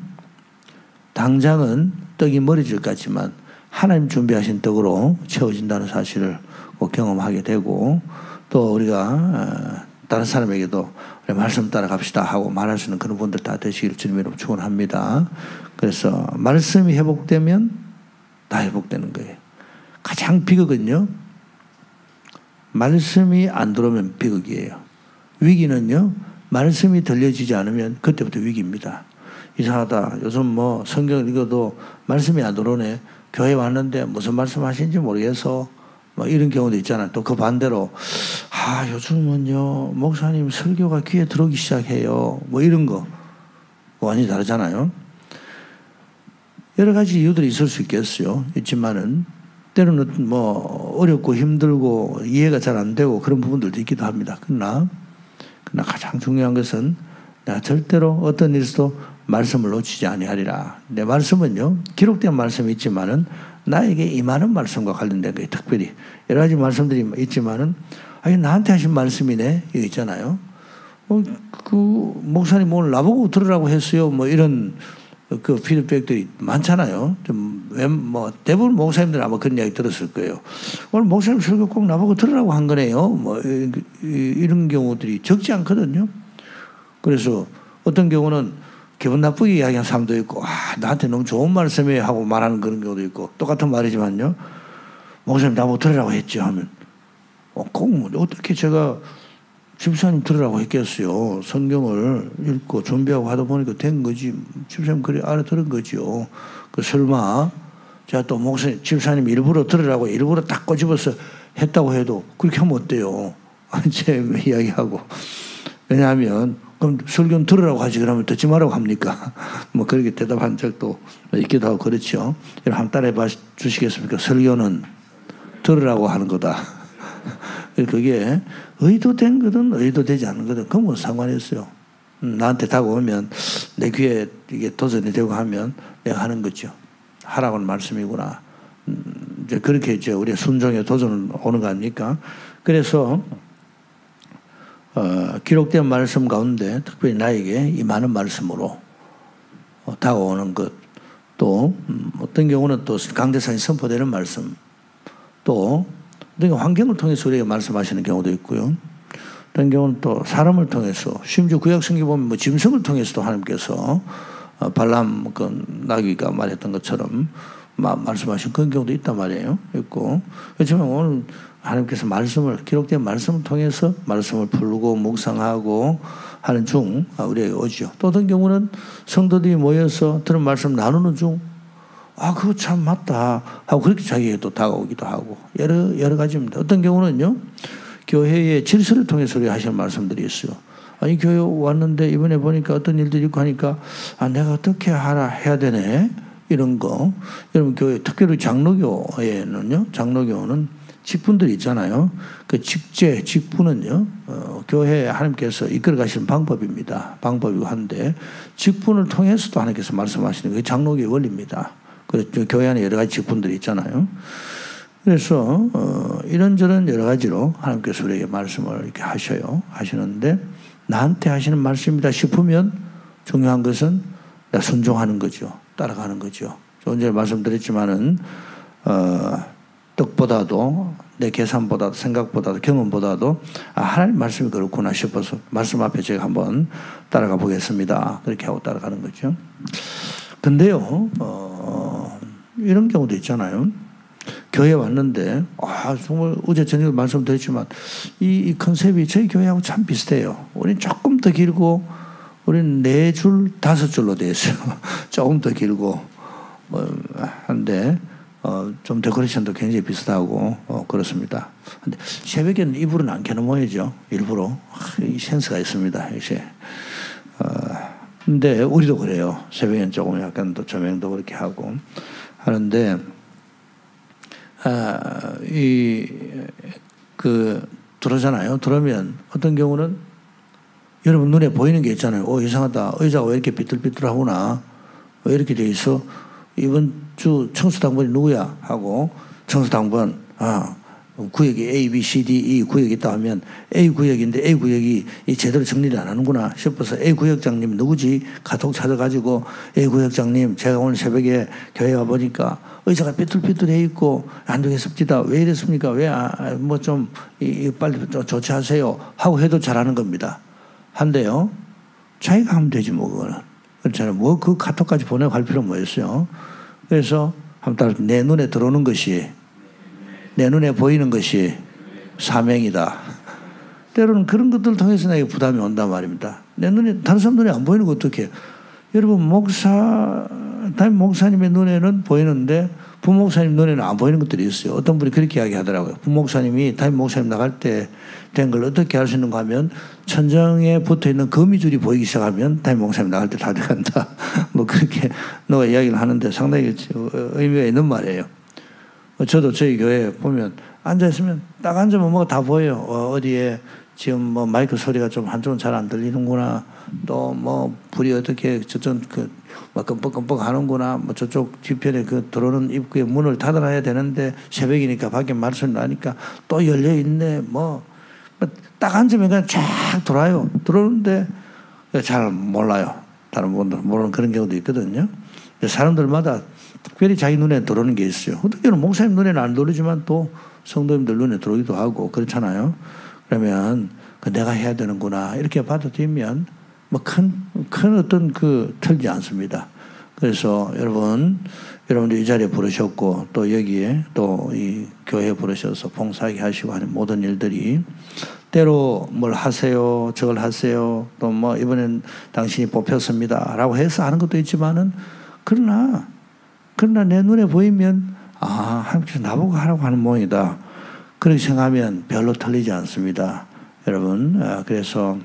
당장은 떡이 머리질 같지만 하나님 준비하신 떡으로 채워진다는 사실을 꼭 경험하게 되고, 또 우리가 다른 사람에게도 말씀 따라갑시다 하고 말할 수 있는 그런 분들 다 되시기를 주님 이름으로 축원합니다. 그래서 말씀이 회복되면 다 회복되는 거예요. 가장 비극은요, 말씀이 안 들어오면 비극이에요. 위기는요, 말씀이 들려지지 않으면 그때부터 위기입니다. 이상하다. 요즘 뭐 성경을 읽어도 말씀이 안 들어오네. 교회 왔는데 무슨 말씀 하시는지 모르겠어. 뭐 이런 경우도 있잖아요. 또 그 반대로 요즘은요 목사님 설교가 귀에 들어오기 시작해요. 뭐 이런 거 완전히 다르잖아요. 여러 가지 이유들이 있을 수 있겠어요. 있지만은 때로는 뭐 어렵고 힘들고 이해가 잘 안 되고 그런 부분들도 있기도 합니다. 그러나 가장 중요한 것은 내가 절대로 어떤 일에서도 말씀을 놓치지 아니하리라. 내 말씀은요, 기록된 말씀이 있지만은 나에게 임하는 말씀과 관련된 거예요. 특별히 여러 가지 말씀들이 있지만은 나한테 하신 말씀이네 이거 있잖아요. 그 목사님 오늘 나보고 들으라고 했어요. 뭐 이런 그 피드백들이 많잖아요. 뭐 대부분 목사님들은 아마 그런 이야기 들었을 거예요. 오늘 목사님 설교 꼭 나보고 들으라고 한 거네요. 뭐 이런 경우들이 적지 않거든요. 그래서 어떤 경우는 기분 나쁘게 이야기하는 사람도 있고, 나한테 너무 좋은 말씀이에요 하고 말하는 그런 경우도 있고, 똑같은 말이지만요, 목사님 나보고 들으라고 했죠 하면, 꼭 어떻게 제가 집사님 들으라고 했겠어요. 성경을 읽고 준비하고 하다 보니까 된 거지. 집사님 그래 알아들은 거죠. 설마 제가 또 목사님 집사님 일부러 들으라고 일부러 딱 꼬집어서 했다고 해도 그렇게 하면 어때요? 제 이야기하고. 왜냐하면 그럼 설교는 들으라고 하지 그러면 듣지 말라고 합니까? 뭐 그렇게 대답한 적도 있기도 하고 그렇죠. 여러분 한번 따라해 봐 주시겠습니까? 설교는 들으라고 하는 거다. 그게 의도된 거든 의도되지 않은 거든 그건 뭐 상관없어요. 나한테 다가오면 내 귀에 이게 도전이 되고 하면 내가 하는 거죠. 하라고는 말씀이구나. 이제 그렇게 이제 우리 순종의 도전은 오는 거 아닙니까? 그래서 기록된 말씀 가운데 특별히 나에게 임하는 말씀으로 다가오는 것, 또 어떤 경우는 또 강대상이 선포되는 말씀, 또 어떤 경우 환경을 통해서 우리에게 말씀하시는 경우도 있고요. 어떤 경우는 또 사람을 통해서, 심지어 구약 성경 보면 뭐 짐승을 통해서도 하나님께서 발람 그 나귀가 말했던 것처럼 말씀하신 그런 경우도 있단 말이에요. 있고 그렇지만 오늘 하나님께서 말씀을 기록된 말씀을 통해서 말씀을 풀고 묵상하고 하는 중 우리에게 오죠. 또 어떤 경우는 성도들이 모여서 들은 말씀 나누는 중 그거 참 맞다 하고 그렇게 자기에게 또 다가오기도 하고 여러 가지입니다. 어떤 경우는요, 교회의 질서를 통해서 우리가 하시는 말씀들이 있어요. 교회 왔는데 이번에 보니까 어떤 일들이 있고 하니까 내가 어떻게 해야 되네 이런 거. 여러분 교회 특별히 장로교회는요, 장로교는 직분들이 있잖아요. 그 직분은요, 교회 하나님께서 이끌어 가시는 방법입니다. 방법이고 한데 직분을 통해서도 하나님께서 말씀하시는 게 장로교의 원리입니다. 그래서 교회 안에 여러 가지 직분들이 있잖아요. 그래서 이런저런 여러 가지로 하나님께서 우리에게 말씀을 이렇게 하시는데 나한테 하시는 말씀이다 싶으면 중요한 것은 내가 순종하는 거죠. 따라가는 거죠. 조금 전에 말씀드렸지만은 뜻보다도 내 계산보다도 생각보다도 경험보다도 하나님 말씀이 그렇구나 싶어서 말씀 앞에 제가 한번 따라가 보겠습니다. 그렇게 하고 따라가는 거죠. 근데요, 이런 경우도 있잖아요. 교회 왔는데 정말 어제 저녁에 말씀드렸지만 이 컨셉이 저희 교회하고 참 비슷해요. 우리는 조금 더 길고 우리는 4줄 5줄로 되어 있어요. 조금 더 길고 한데 좀 데코레이션도 굉장히 비슷하고 그렇습니다. 근데 새벽에는 이불은 안 켜는 모양이죠. 일부러 이 센스가 있습니다. 이제 근데 우리도 그래요. 새벽에는 조금 약간 또 조명도 그렇게 하고 하는데 들어오잖아요. 들어오면 어떤 경우는 여러분 눈에 보이는 게 있잖아요. 이상하다. 의자가 왜 이렇게 삐뚤삐뚤하구나. 왜 이렇게 돼 있어? 이번 주 청수당번이 누구야? 하고 청수당번 구역이 A, B, C, D, E 구역이 있다 하면 A 구역인데 A 구역이 제대로 정리를 안 하는구나 싶어서 A 구역장님 누구지? 카톡 찾아가지고 A 구역장님 제가 오늘 새벽에 교회 와보니까 의자가 삐뚤삐뚤해 있고 안 되겠습니다. 왜 이랬습니까? 왜 뭐 좀 빨리 조치하세요 하고 해도 잘하는 겁니다. 한데요. 자기가 하면 되지 뭐 그거는. 그렇잖아요. 뭐 그 카톡까지 보내고 갈 필요 뭐였어요. 그래서 한번 따라 내 눈에 들어오는 것이 내 눈에 보이는 것이 사명이다. 때로는 그런 것들을 통해서 내게 부담이 온단 말입니다. 내 눈에 다른 사람 눈에 안 보이는 거 어떻게? 여러분 담임 목사님의 눈에는 보이는데 부목사님 눈에는 안 보이는 것들이 있어요. 어떤 분이 그렇게 이야기하더라고요. 부목사님이 담임 목사님 나갈 때 된 걸 어떻게 알 수 있는가 하면 천장에 붙어있는 거미줄이 보이기 시작하면 담임 목사님 나갈 때 다 돼간다. 뭐 그렇게 누가 이야기를 하는데 상당히 의미가 있는 말이에요. 저도 저희 교회에 보면 앉아있으면 딱 앉으면 뭐가 다 보여요. 어디에 지금 뭐 마이크 소리가 좀 한쪽은 잘 안 들리는구나. 또 뭐 불이 어떻게 저쪽 뭐 끔뻑끔뻑 하는구나. 뭐 저쪽 뒤편에 그 들어오는 입구에 문을 닫아놔야 되는데 새벽이니까 밖에 말소리 나니까 또 열려 있네. 뭐 딱 앉으면 그냥 쫙 돌아요. 들어오는데 잘 몰라요. 다른 분들 모르는 그런 경우도 있거든요. 사람들마다 특별히 자기 눈에 들어오는 게 있어요. 어떻게는 목사님 눈에는 안 들어오지만 또 성도님들 눈에 들어오기도 하고 그렇잖아요. 그러면 내가 해야 되는구나 이렇게 받아들이면 뭐 큰 어떤 틀지 않습니다. 그래서 여러분들 이 자리에 부르셨고 또 여기에 또 이 교회에 부르셔서 봉사하게 하시고 하는 모든 일들이 때로 뭘 하세요, 저걸 하세요, 또 뭐 이번엔 당신이 뽑혔습니다라고 해서 하는 것도 있지만은 그러나 내 눈에 보이면 하나님께서 나보고 하라고 하는 모양이다. 그렇게 생각하면 별로 틀리지 않습니다. 여러분, 그래서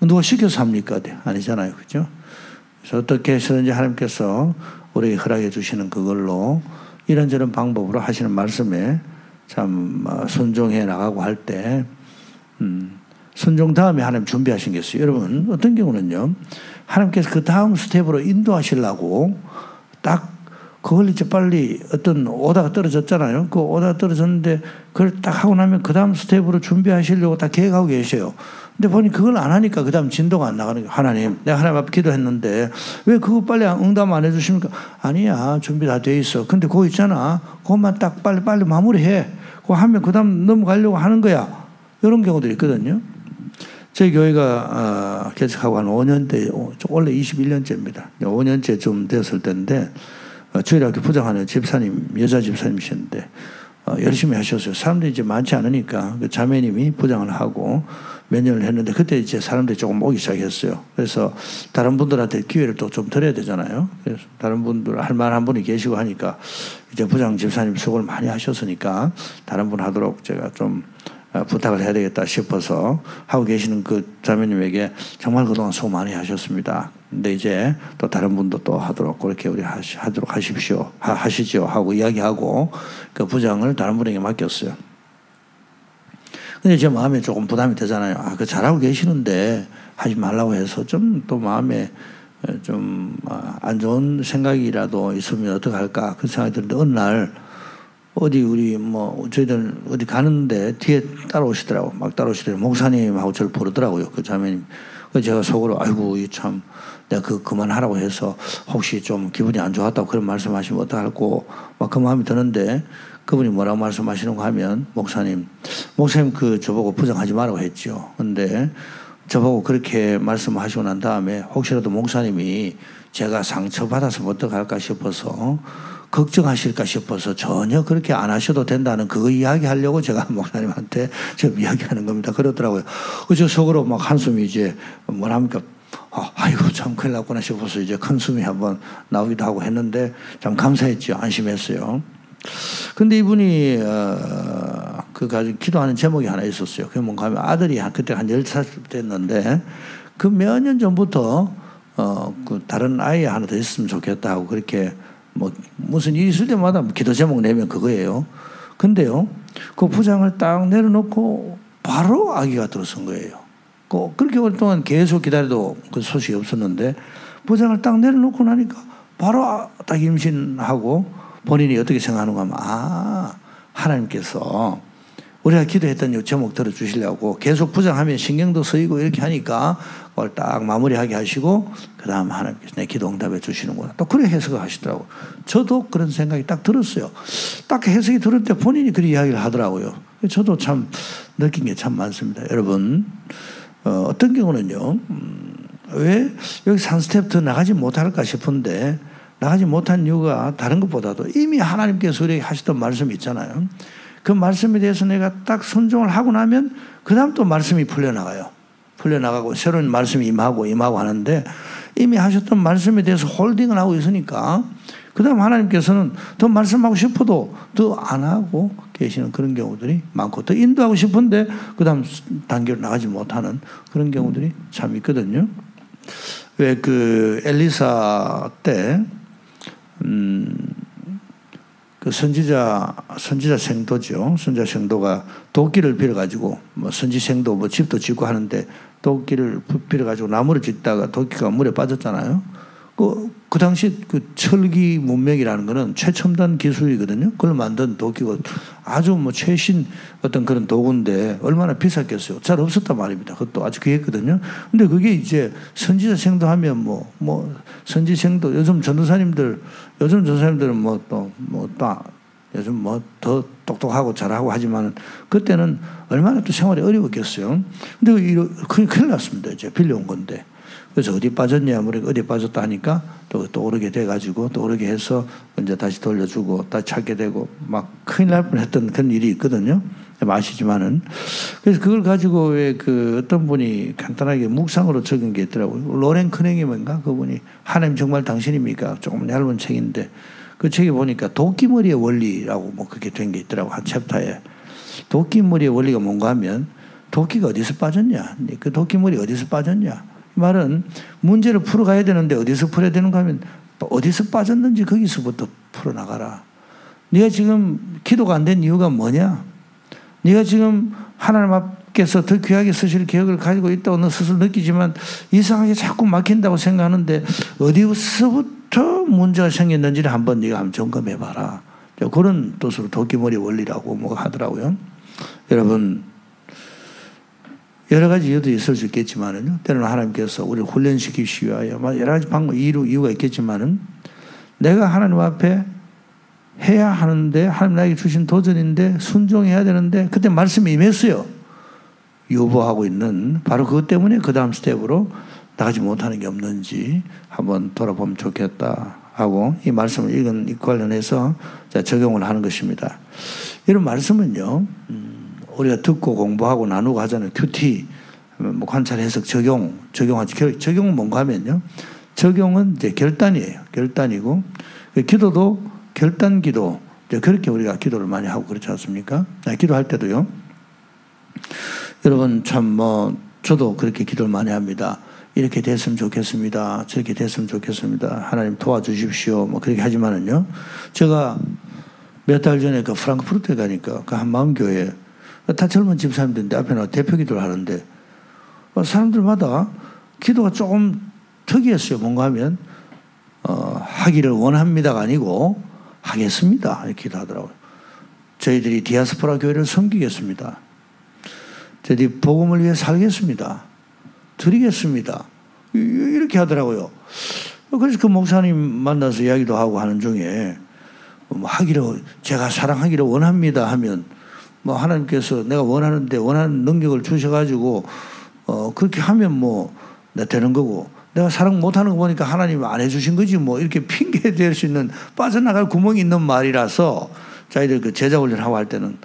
누가 시켜서 합니까? 아니잖아요. 그죠? 그래서 어떻게 해서든지 하나님께서 우리에게 허락해 주시는 그걸로 이런저런 방법으로 하시는 말씀에 참 순종해 나가고 할 때 순종 다음에 하나님 준비하신 게 있어요. 여러분 어떤 경우는요. 하나님께서 그 다음 스텝으로 인도하시려고 딱 그걸 이제 빨리 어떤 오다가 떨어졌잖아요. 그 오다가 떨어졌는데 그걸 딱 하고 나면 그 다음 스텝으로 준비하시려고 딱 계획하고 계셔요. 근데 보니 그걸 안 하니까 그 다음 진도가 안 나가는 거예요. 하나님, 내가 하나님 앞에 기도했는데 왜 그거 빨리 응답 안 해주십니까? 아니야, 준비 다 돼 있어. 근데 그거 있잖아. 그것만 딱 빨리 마무리해. 그거 하면 그 다음 넘어가려고 하는 거야. 이런 경우들이 있거든요. 저희 교회가 개척하고 한 5년대, 원래 21년째입니다. 5년째 좀 됐을 때인데 주일학교 부장하는 집사님, 여자 집사님이셨는데 열심히 하셨어요. 사람들이 이제 많지 않으니까 그 자매님이 부장을 하고 몇 년을 했는데 그때 이제 사람들이 조금 오기 시작했어요. 그래서 다른 분들한테 기회를 또 좀 드려야 되잖아요. 그래서 다른 분들 할 만한 분이 계시고 하니까 이제 부장 집사님 수고를 많이 하셨으니까 다른 분 하도록 제가 좀 부탁을 해야 되겠다 싶어서 하고 계시는 그 자매님에게 정말 그동안 수고 많이 하셨습니다. 근데 이제 또 다른 분도 또 하도록 그렇게 우리 하도록 하시죠 하고 이야기하고 그 부장을 다른 분에게 맡겼어요. 근데 제 마음에 조금 부담이 되잖아요. 그 잘하고 계시는데 하지 말라고 해서 좀 또 마음에 좀 안 좋은 생각이라도 있으면 어떡할까 그 생각이 드는데 어느 날 우리 저희들 어디 가는데 뒤에 따라오시더라고. 막 따라오시더라고. 목사님하고 저를 부르더라고요. 그 자매님. 그래서 제가 속으로 아이고 참 내가 그만하라고 해서 혹시 좀 기분이 안 좋았다고 그런 말씀하시면 어떡할고 막 그 마음이 드는데 그분이 뭐라고 말씀하시는가 하면 목사님 저보고 부정하지 말라고 했죠. 근데 저보고 그렇게 말씀하시고 난 다음에 혹시라도 목사님이 제가 상처받아서 어떡할까 싶어서 걱정하실까 싶어서 전혀 그렇게 안 하셔도 된다는 그거 이야기하려고 제가 목사님한테 지금 이야기하는 겁니다. 그러더라고요. 그래서 속으로 막 한숨이 이제 뭐랍니까? 아이고 참 큰일 났구나 싶어서 이제 큰 숨이 한번 나오기도 하고 했는데 참 감사했죠. 안심했어요. 근데 이분이 그 가지고 기도하는 제목이 하나 있었어요. 그게 뭔가 하면 아들이 그때 한 10살 됐는데 그 몇 년 전부터 그 다른 아이 하나 더 있으면 좋겠다 하고 그렇게 무슨 일이 있을 때마다 기도 제목 내면 그거예요. 근데요, 그 부장을 딱 내려놓고 바로 아기가 들어선 거예요. 그렇게 오랫동안 계속 기다려도 그 소식이 없었는데 부장을 딱 내려놓고 나니까 바로 딱 임신하고 본인이 어떻게 생각하는가 하면 하나님께서 우리가 기도했던 이 제목 들어주시려고 계속 부정하면 신경도 쓰이고 이렇게 하니까 그걸 딱 마무리하게 하시고 그 다음 하나님께서 내 기도 응답해 주시는구나. 또 그렇게 해석을 하시더라고요. 저도 그런 생각이 딱 들었어요. 딱 해석이 들을 때 본인이 그런 이야기를 하더라고요. 저도 참 느낀 게 참 많습니다. 여러분 어떤 경우는요. 왜 여기서 한 스텝 더 나가지 못할까 싶은데 나가지 못한 이유가 다른 것보다도 이미 하나님께서 우리에게 하시던 말씀이 있잖아요. 그 말씀에 대해서 내가 딱 순종을 하고 나면 그 다음 또 말씀이 풀려나가요. 풀려나가고 새로운 말씀이 임하고 하는데 이미 하셨던 말씀에 대해서 홀딩을 하고 있으니까 그 다음 하나님께서는 더 말씀하고 싶어도 더 안 하고 계시는 그런 경우들이 많고 더 인도하고 싶은데 그 다음 단계로 나가지 못하는 그런 경우들이 참 있거든요. 왜 그 엘리사 때 그 선지자 생도죠. 선지자 생도가 도끼를 빌어가지고 뭐 선지생도 뭐 집도 짓고 하는데 도끼를 빌어가지고 나무를 짓다가 도끼가 물에 빠졌잖아요. 그 당시 그 철기 문명이라는 거는 최첨단 기술이거든요. 그걸 만든 도끼가 아주 뭐 최신 어떤 그런 도구인데 얼마나 비쌌겠어요. 잘 없었단 말입니다. 그것도 아주 귀했거든요. 근데 그게 이제 선지자 생도하면 뭐 선지생도 요즘 전도사님들은 요즘 뭐 더 똑똑하고 잘하고 하지만 그때는 얼마나 또 생활이 어려웠겠어요. 근데 큰일 났습니다. 이제 빌려온 건데. 그래서 어디 빠졌냐, 어디 빠졌다 하니까 또 오르게 돼가지고 또 오르게 해서 이제 다시 돌려주고 다시 찾게 되고 막 큰일 날 뻔했던 그런 일이 있거든요. 아시지만은 그래서 그걸 가지고 왜 그 어떤 분이 간단하게 묵상으로 적은 게 있더라고요. 로렌 크냉이면가 그분이 하나님 정말 당신입니까? 조금 얇은 책인데 그 책에 보니까 도끼머리의 원리라고 뭐 그렇게 된 게 있더라고 한 챕터에. 도끼머리의 원리가 뭔가 하면 도끼가 어디서 빠졌냐? 그 도끼머리 어디서 빠졌냐? 이 말은 문제를 풀어가야 되는데 어디서 풀어야 되는가 하면 어디서 빠졌는지 거기서부터 풀어나가라. 네가 지금 기도가 안 된 이유가 뭐냐? 네가 지금 하나님 앞께서 더 귀하게 쓰실 계획을 가지고 있다고 너 스스로 느끼지만 이상하게 자꾸 막힌다고 생각하는데 어디서부터 문제가 생겼는지를 한번 네가 한번 점검해봐라. 그런 뜻으로 도끼머리 원리라고 뭐가 하더라고요. 여러분 여러 가지 이유도 있을 수 있겠지만은요. 때로는 하나님께서 우리를 훈련시키시기 위하여 여러 가지 방법, 이유가 있겠지만은 내가 하나님 앞에 해야 하는데 하나님 나에게 주신 도전인데 순종해야 되는데 그때 말씀이 임했어요. 유보하고 있는 바로 그것 때문에 그 다음 스텝으로 나가지 못하는 게 없는지 한번 돌아보면 좋겠다 하고 이 말씀을 읽은 관련해서 적용을 하는 것입니다. 이런 말씀은요. 우리가 듣고 공부하고 나누고 하잖아요. 큐티, 뭐 관찰, 해석, 적용하지. 적용은 뭔가 하면요. 적용은 이제 결단이에요. 결단이고, 기도도 결단 기도. 그렇게 우리가 기도를 많이 하고 그렇지 않습니까? 기도할 때도요. 여러분 참 저도 그렇게 기도를 많이 합니다. 이렇게 됐으면 좋겠습니다. 저렇게 됐으면 좋겠습니다. 하나님 도와주십시오. 뭐 그렇게 하지만은요. 제가 몇 달 전에 그 프랑크푸르트에 가니까 그 한마음교회 다 젊은 집사님들인데 앞에 나와 대표 기도를 하는데 사람들마다 기도가 조금 특이했어요. 뭔가 하면 하기를 원합니다가 아니고 하겠습니다. 이렇게 기도하더라고요. 저희들이 디아스포라 교회를 섬기겠습니다. 저희들이 복음을 위해 살겠습니다. 드리겠습니다. 이렇게 하더라고요. 그래서 그 목사님 만나서 이야기도 하고 하는 중에 제가 사랑하기를 원합니다 하면 하나님께서 내가 원하는데 원하는 능력을 주셔가지고 그렇게 하면 되는 거고 내가 사랑 못하는 거 보니까 하나님 안 해주신 거지 이렇게 핑계 댈 수 있는 빠져나갈 구멍이 있는 말이라서 저희들 그 제자 훈련하고 할 때는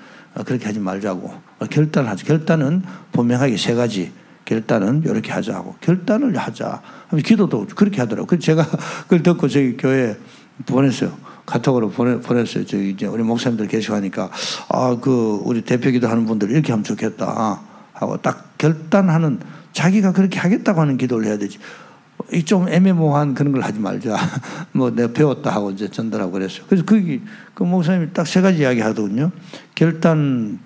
그렇게 하지 말자고 결단하자. 결단은 분명하게 세 가지. 결단은 이렇게 하자고 결단을 하자. 기도도 그렇게 하더라고요. 그래서 제가 그걸 듣고 저희 교회에 보냈어요. 카톡으로 보냈어요. 저기 이제 우리 목사님들 계시하니까 우리 대표 기도하는 분들 이렇게 하면 좋겠다 하고 딱 결단하는 자기가 그렇게 하겠다고 하는 기도를 해야 되지. 좀 애매모호한 그런 걸 하지 말자. 내가 배웠다 하고 이제 전달하고 그랬어요. 그래서 그 목사님이 딱 세 가지 이야기 하더군요. 결단은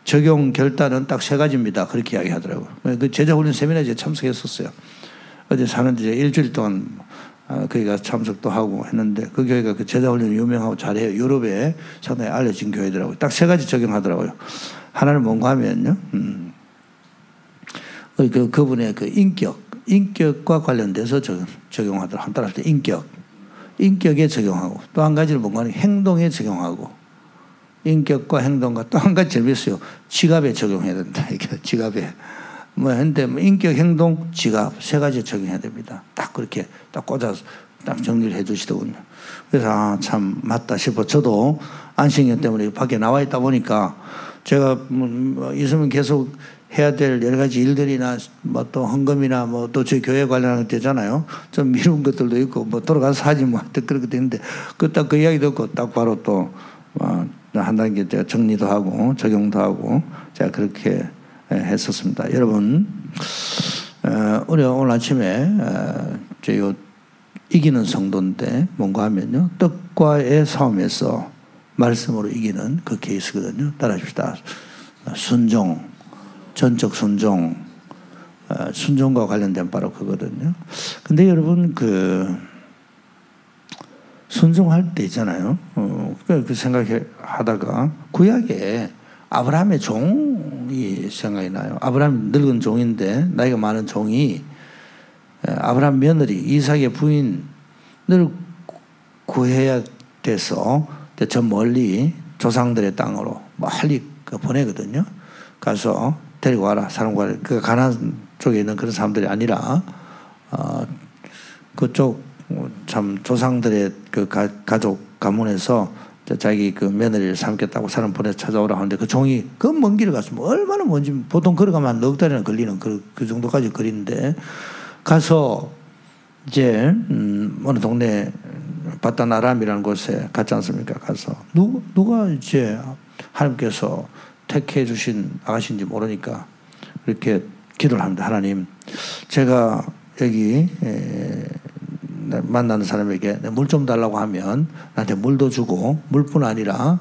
딱 세 가지입니다. 그렇게 이야기 하더라고요. 그 제자훈련 세미나에 참석했었어요. 어제 사는데 일주일 동안 거기가 참석도 하고 했는데 그 교회가 그 제자훈련 유명하고 잘해요. 유럽에 상당히 알려진 교회더라고요. 딱 세 가지 적용하더라고요. 하나는 뭔가 하면요. 그분의 그 인격과 관련돼서 적용하도록 한다 할 때 인격에 적용하고 또 한 가지는 뭔가 하면 행동에 적용하고 인격과 행동과 또 한 가지 재밌어요. 지갑에 적용해야 된다. 이게 지갑에. 근데 인격, 행동, 지갑 세 가지 적용해야 됩니다. 딱 그렇게 딱 꽂아서 딱 정리를 해 주시더군요. 그래서 참 맞다 싶어. 저도 안식년 때문에 밖에 나와 있다 보니까 제가 있으면 계속 해야 될 여러 가지 일들이나 뭐 또 헌금이나 뭐 또 저희 교회 관련한 게 되잖아요. 좀 미룬 것들도 있고 뭐 돌아가서 하지 뭐 그렇게 되는데 딱 그 이야기 듣고 딱 바로 또 한 단계 제가 정리도 하고 적용도 하고 제가 그렇게 했었습니다. 여러분, 우리가 오늘 아침에 저희 이기는 성도인데 뭔가 하면요, 떡과의 싸움에서 말씀으로 이기는 그 케이스거든요. 따라합시다. 순종, 전적 순종, 순종과 관련된 바로 그거거든요. 근데 여러분 순종할 때 있잖아요. 그 생각하다가 구약에 아브라함의 종이 생각이 나요. 아브라함 늙은 종인데 나이가 많은 종이 아브라함 며느리 이삭의 부인을 구해야 돼서 저 멀리 조상들의 땅으로 멀리 보내거든요. 가서 데리고 와라. 사람과 그 가나안 쪽에 있는 그런 사람들이 아니라 그쪽 참 조상들의 그 가족 가문에서 자기 그 며느리를 삼겠다고 사람 보내서 찾아오라 하는데 그 종이 그 먼 길을 갔으면 얼마나 먼지 보통 걸어가면 한 넉 달이나 걸리는 그 정도까지 거리는데 가서 이제 어느 동네 바단 아람이라는 곳에 갔지 않습니까? 가서 누가 이제 하나님께서 택해 주신 아가씨인지 모르니까 이렇게 기도를 합니다. 하나님, 제가 여기 만나는 사람에게 물 좀 달라고 하면 나한테 물도 주고 물뿐 아니라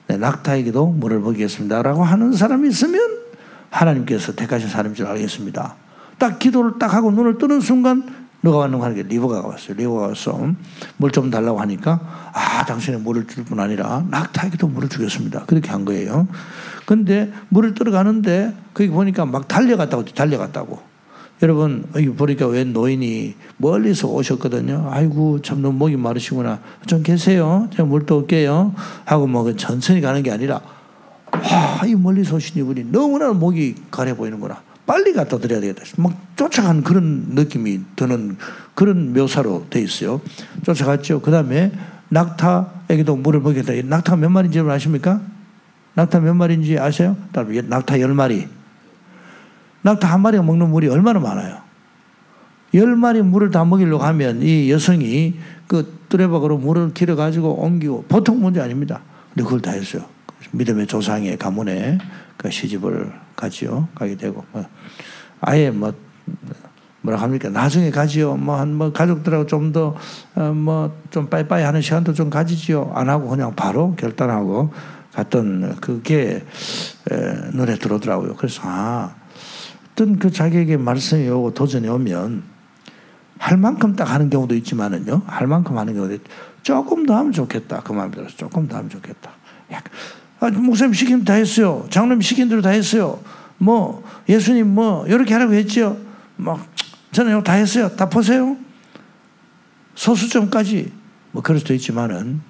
낙타에게도 물을 먹이겠습니다 라고 하는 사람이 있으면 하나님께서 택하신 사람인 줄 알겠습니다. 딱 기도를 딱 하고 눈을 뜨는 순간 누가 왔는가 하는 게 리버가가 왔어요. 리버가 와서 물 좀 달라고 하니까 당신의 물을 줄 뿐 아니라 낙타에게도 물을 주겠습니다. 그렇게 한 거예요. 근데 물을 들어가는데 거기 보니까 막 달려갔다고. 여러분, 여기 보니까 웬 노인이 멀리서 오셨거든요. 아이고, 참 너무 목이 마르시구나. 좀 계세요. 제가 물도 올게요. 하고 뭐 천천히 가는 게 아니라, 이 멀리서 오신 이분이 너무나 목이 가래 보이는구나. 빨리 갖다 드려야 되겠다. 막 쫓아간 그런 느낌이 드는 그런 묘사로 돼 있어요. 쫓아갔죠. 그 다음에 낙타에게도 물을 먹였다. 낙타가 몇 마리인지 아십니까? 낙타 몇 마리인지 아세요? 낙타 10마리. 낙타 한 마리가 먹는 물이 얼마나 많아요? 10마리 물을 다 먹이려고 하면 이 여성이 그 뚜레박으로 물을 길어가지고 옮기고 보통 문제 아닙니다. 근데 그걸 다 했어요. 믿음의 조상의 가문에 그 시집을 가게 되고 아예 뭐라 합니까? 나중에 가지요. 뭐 가족들하고 좀 더 좀 빠이빠이 하는 시간도 좀 가지지요. 안 하고 그냥 바로 결단하고 갔던 그게 눈에 들어오더라고요. 그래서 어떤 그 자기에게 말씀이 오고 도전이 오면 할 만큼 딱 하는 경우도 있지만은요. 할 만큼 하는 경우도 조금 더 하면 좋겠다. 그 마음이 들어서 조금 더 하면 좋겠다. 목사님 시키면 다 했어요. 장로님 시킨 대로 다 했어요. 뭐 예수님 뭐 이렇게 하라고 했죠. 막 저는 이거 다 했어요. 다 보세요. 소수점까지 뭐 그럴 수도 있지만은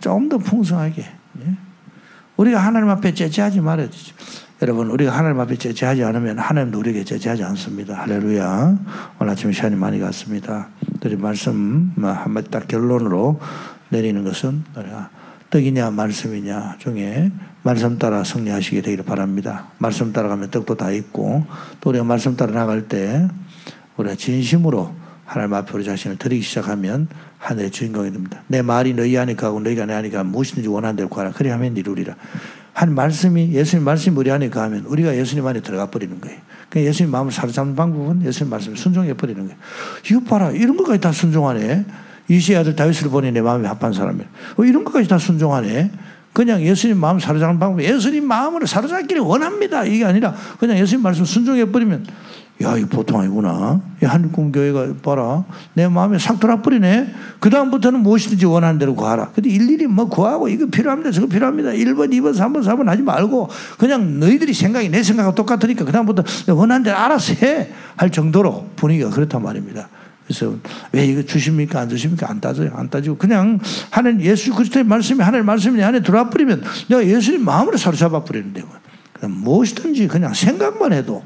좀 더 풍성하게 우리가 하나님 앞에 제재하지 말아야 되죠. 여러분, 우리가 하나님 앞에 제재하지 않으면 하나님도 우리에게 제재하지 않습니다. 할렐루야. 오늘 아침에 시간이 많이 갔습니다. 우리 말씀 한마디 딱 결론으로 내리는 것은 떡이냐 말씀이냐 중에 말씀 따라 승리하시게 되기를 바랍니다. 말씀 따라가면 떡도 다 있고 또 우리가 말씀 따라 나갈 때 우리가 진심으로 하나님 앞에 우리 자신을 드리기 시작하면 하늘의 주인공이 됩니다. 내 말이 너희 안에 가고 너희가 내 안에 가면 무엇이든지 원하는 대로 구하라. 그래 하면 이루리라. 한 말씀이 예수님 말씀이 우리 안에 가면 우리가 예수님 안에 들어가 버리는 거예요. 그러니까 예수님 마음을 사로잡는 방법은 예수님 말씀에 순종해 버리는 거예요. 이거 봐라. 이런 것까지 다 순종하네. 이시의 아들 다윗을 보니 내 마음이 합한 사람이에요. 이런 것까지 다 순종하네. 그냥 예수님 마음 사로잡는 방법, 예수님 마음을 사로잡기를 원합니다. 이게 아니라 그냥 예수님 말씀 순종해 버리면 야, 이거 보통 아니구나. 한국교회가 봐라. 내 마음에 싹 돌아버리네. 그 다음부터는 무엇이든지 원하는 대로 구하라. 근데 일일이 뭐 구하고 이거 필요합니다. 저거 필요합니다. 1번, 2번, 3번, 4번 하지 말고 그냥 너희들이 생각이 내 생각과 똑같으니까 그 다음부터 원하는 대로 알아서 해. 할 정도로 분위기가 그렇단 말입니다. 그래서 왜 이거 주십니까? 안 주십니까? 안 따져요. 안 따지고 그냥 하나님 예수 그리스도의 말씀이 하나님의 말씀이 내 안에 들어와 버리면 내가 예수님 마음으로 사로잡아 버리는데 그냥 무엇이든지 그냥 생각만 해도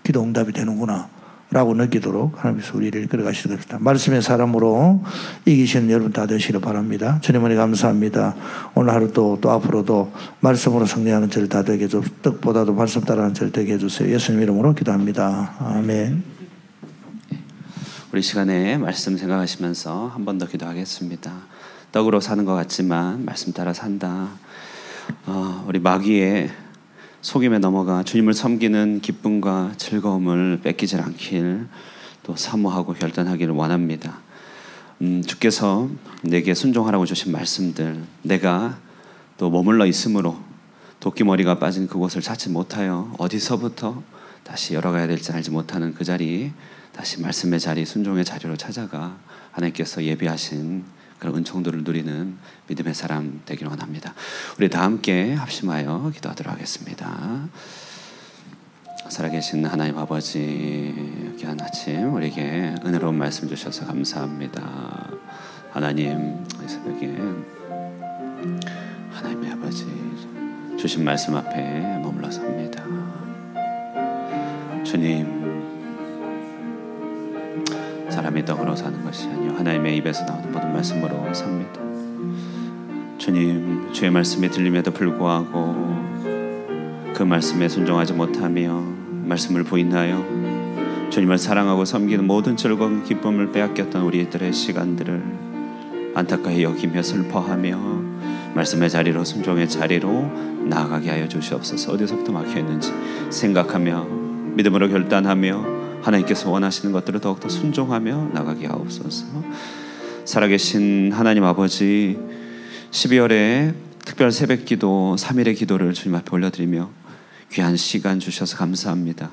기도 응답이 되는구나 라고 느끼도록 하나님께서 우리를 이끌어가시는 것입니다. 말씀의 사람으로 이기시는 여러분 다 되시기를 바랍니다. 주님 은혜 감사합니다. 오늘 하루도 또 앞으로도 말씀으로 승리하는 저를 다 되게 해주세요. 뜻보다도 말씀 따라하는 저를 되게 해주세요. 예수님 이름으로 기도합니다. 아멘. 우리 시간에 말씀 생각하시면서 한 번 더 기도하겠습니다. 떡으로 사는 것 같지만 말씀 따라 산다. 우리 마귀의 속임에 넘어가 주님을 섬기는 기쁨과 즐거움을 뺏기지 않길 또 사모하고 결단하기를 원합니다. 주께서 내게 순종하라고 주신 말씀들, 내가 또 머물러 있으므로 도끼머리가 빠진 그곳을 찾지 못하여 어디서부터 다시 열어가야 될지 알지 못하는 그 자리, 다시 말씀의 자리, 순종의 자리로 찾아가 하나님께서 예비하신 그런 은총들을 누리는 믿음의 사람 되기를 원합니다. 우리 다 함께 합심하여 기도하도록 하겠습니다. 살아계신 하나님 아버지, 귀한 아침 우리에게 은혜로운 말씀 주셔서 감사합니다. 하나님, 이 새벽에 하나님의 아버지 주신 말씀 앞에 머물러 섭니다. 주님, 사람이 떡으로 사는 것이 아니요 하나님의 입에서 나오는 모든 말씀으로 삽니다. 주님, 주의 말씀이 들림에도 불구하고 그 말씀에 순종하지 못하며 말씀을 부인하여 주님을 사랑하고 섬기는 모든 즐거운 기쁨을 빼앗겼던 우리들의 시간들을 안타까이 여기며 슬퍼하며 말씀의 자리로, 순종의 자리로 나아가게 하여 주시옵소서. 어디서부터 막혀있는지 생각하며 믿음으로 결단하며 하나님께서 원하시는 것들을 더욱더 순종하며 나가게 하옵소서. 살아계신 하나님 아버지, 12월에 특별 새벽기도 3일의 기도를 주님 앞에 올려드리며 귀한 시간 주셔서 감사합니다.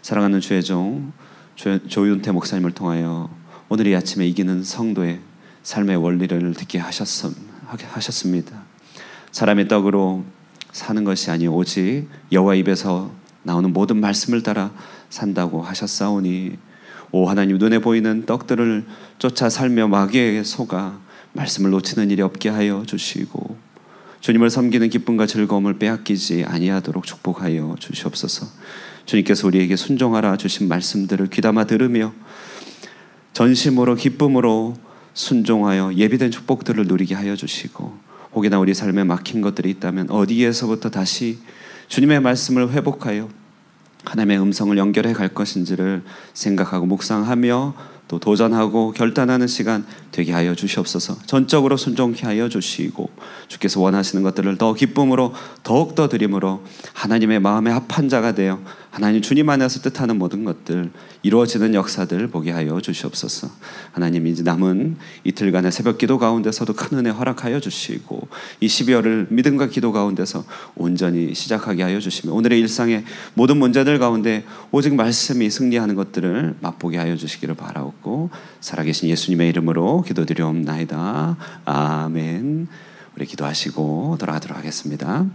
사랑하는 주의 종 조윤태 목사님을 통하여 오늘 이 아침에 이기는 성도의 삶의 원리를 듣게 하셨습니다. 사람의 떡으로 사는 것이 아니 오직 여호와 입에서 나오는 모든 말씀을 따라 산다고 하셨사오니, 오 하나님, 눈에 보이는 떡들을 쫓아 살며 마귀에게 속아 말씀을 놓치는 일이 없게 하여 주시고 주님을 섬기는 기쁨과 즐거움을 빼앗기지 아니하도록 축복하여 주시옵소서. 주님께서 우리에게 순종하라 주신 말씀들을 귀담아 들으며 전심으로 기쁨으로 순종하여 예비된 축복들을 누리게 하여 주시고, 혹여나 우리 삶에 막힌 것들이 있다면 어디에서부터 다시 주님의 말씀을 회복하여 하나님의 음성을 연결해 갈 것인지를 생각하고 묵상하며 또 도전하고 결단하는 시간 되게 하여 주시옵소서. 전적으로 순종케 하여 주시고 주께서 원하시는 것들을 더 기쁨으로 더욱더 드림으로 하나님의 마음에 합한 자가 되어 하나님 주님 안에서 뜻하는 모든 것들 이루어지는 역사들 보게 하여 주시옵소서. 하나님, 이제 남은 이틀간의 새벽기도 가운데서도 큰 은혜 허락하여 주시고 이 12월을 믿음과 기도 가운데서 온전히 시작하게 하여 주시며 오늘의 일상의 모든 문제들 가운데 오직 말씀이 승리하는 것들을 맛보게 하여 주시기를 바라옵고 살아계신 예수님의 이름으로 기도드리옵나이다. 아멘. 우리 기도하시고 돌아가도록 하겠습니다.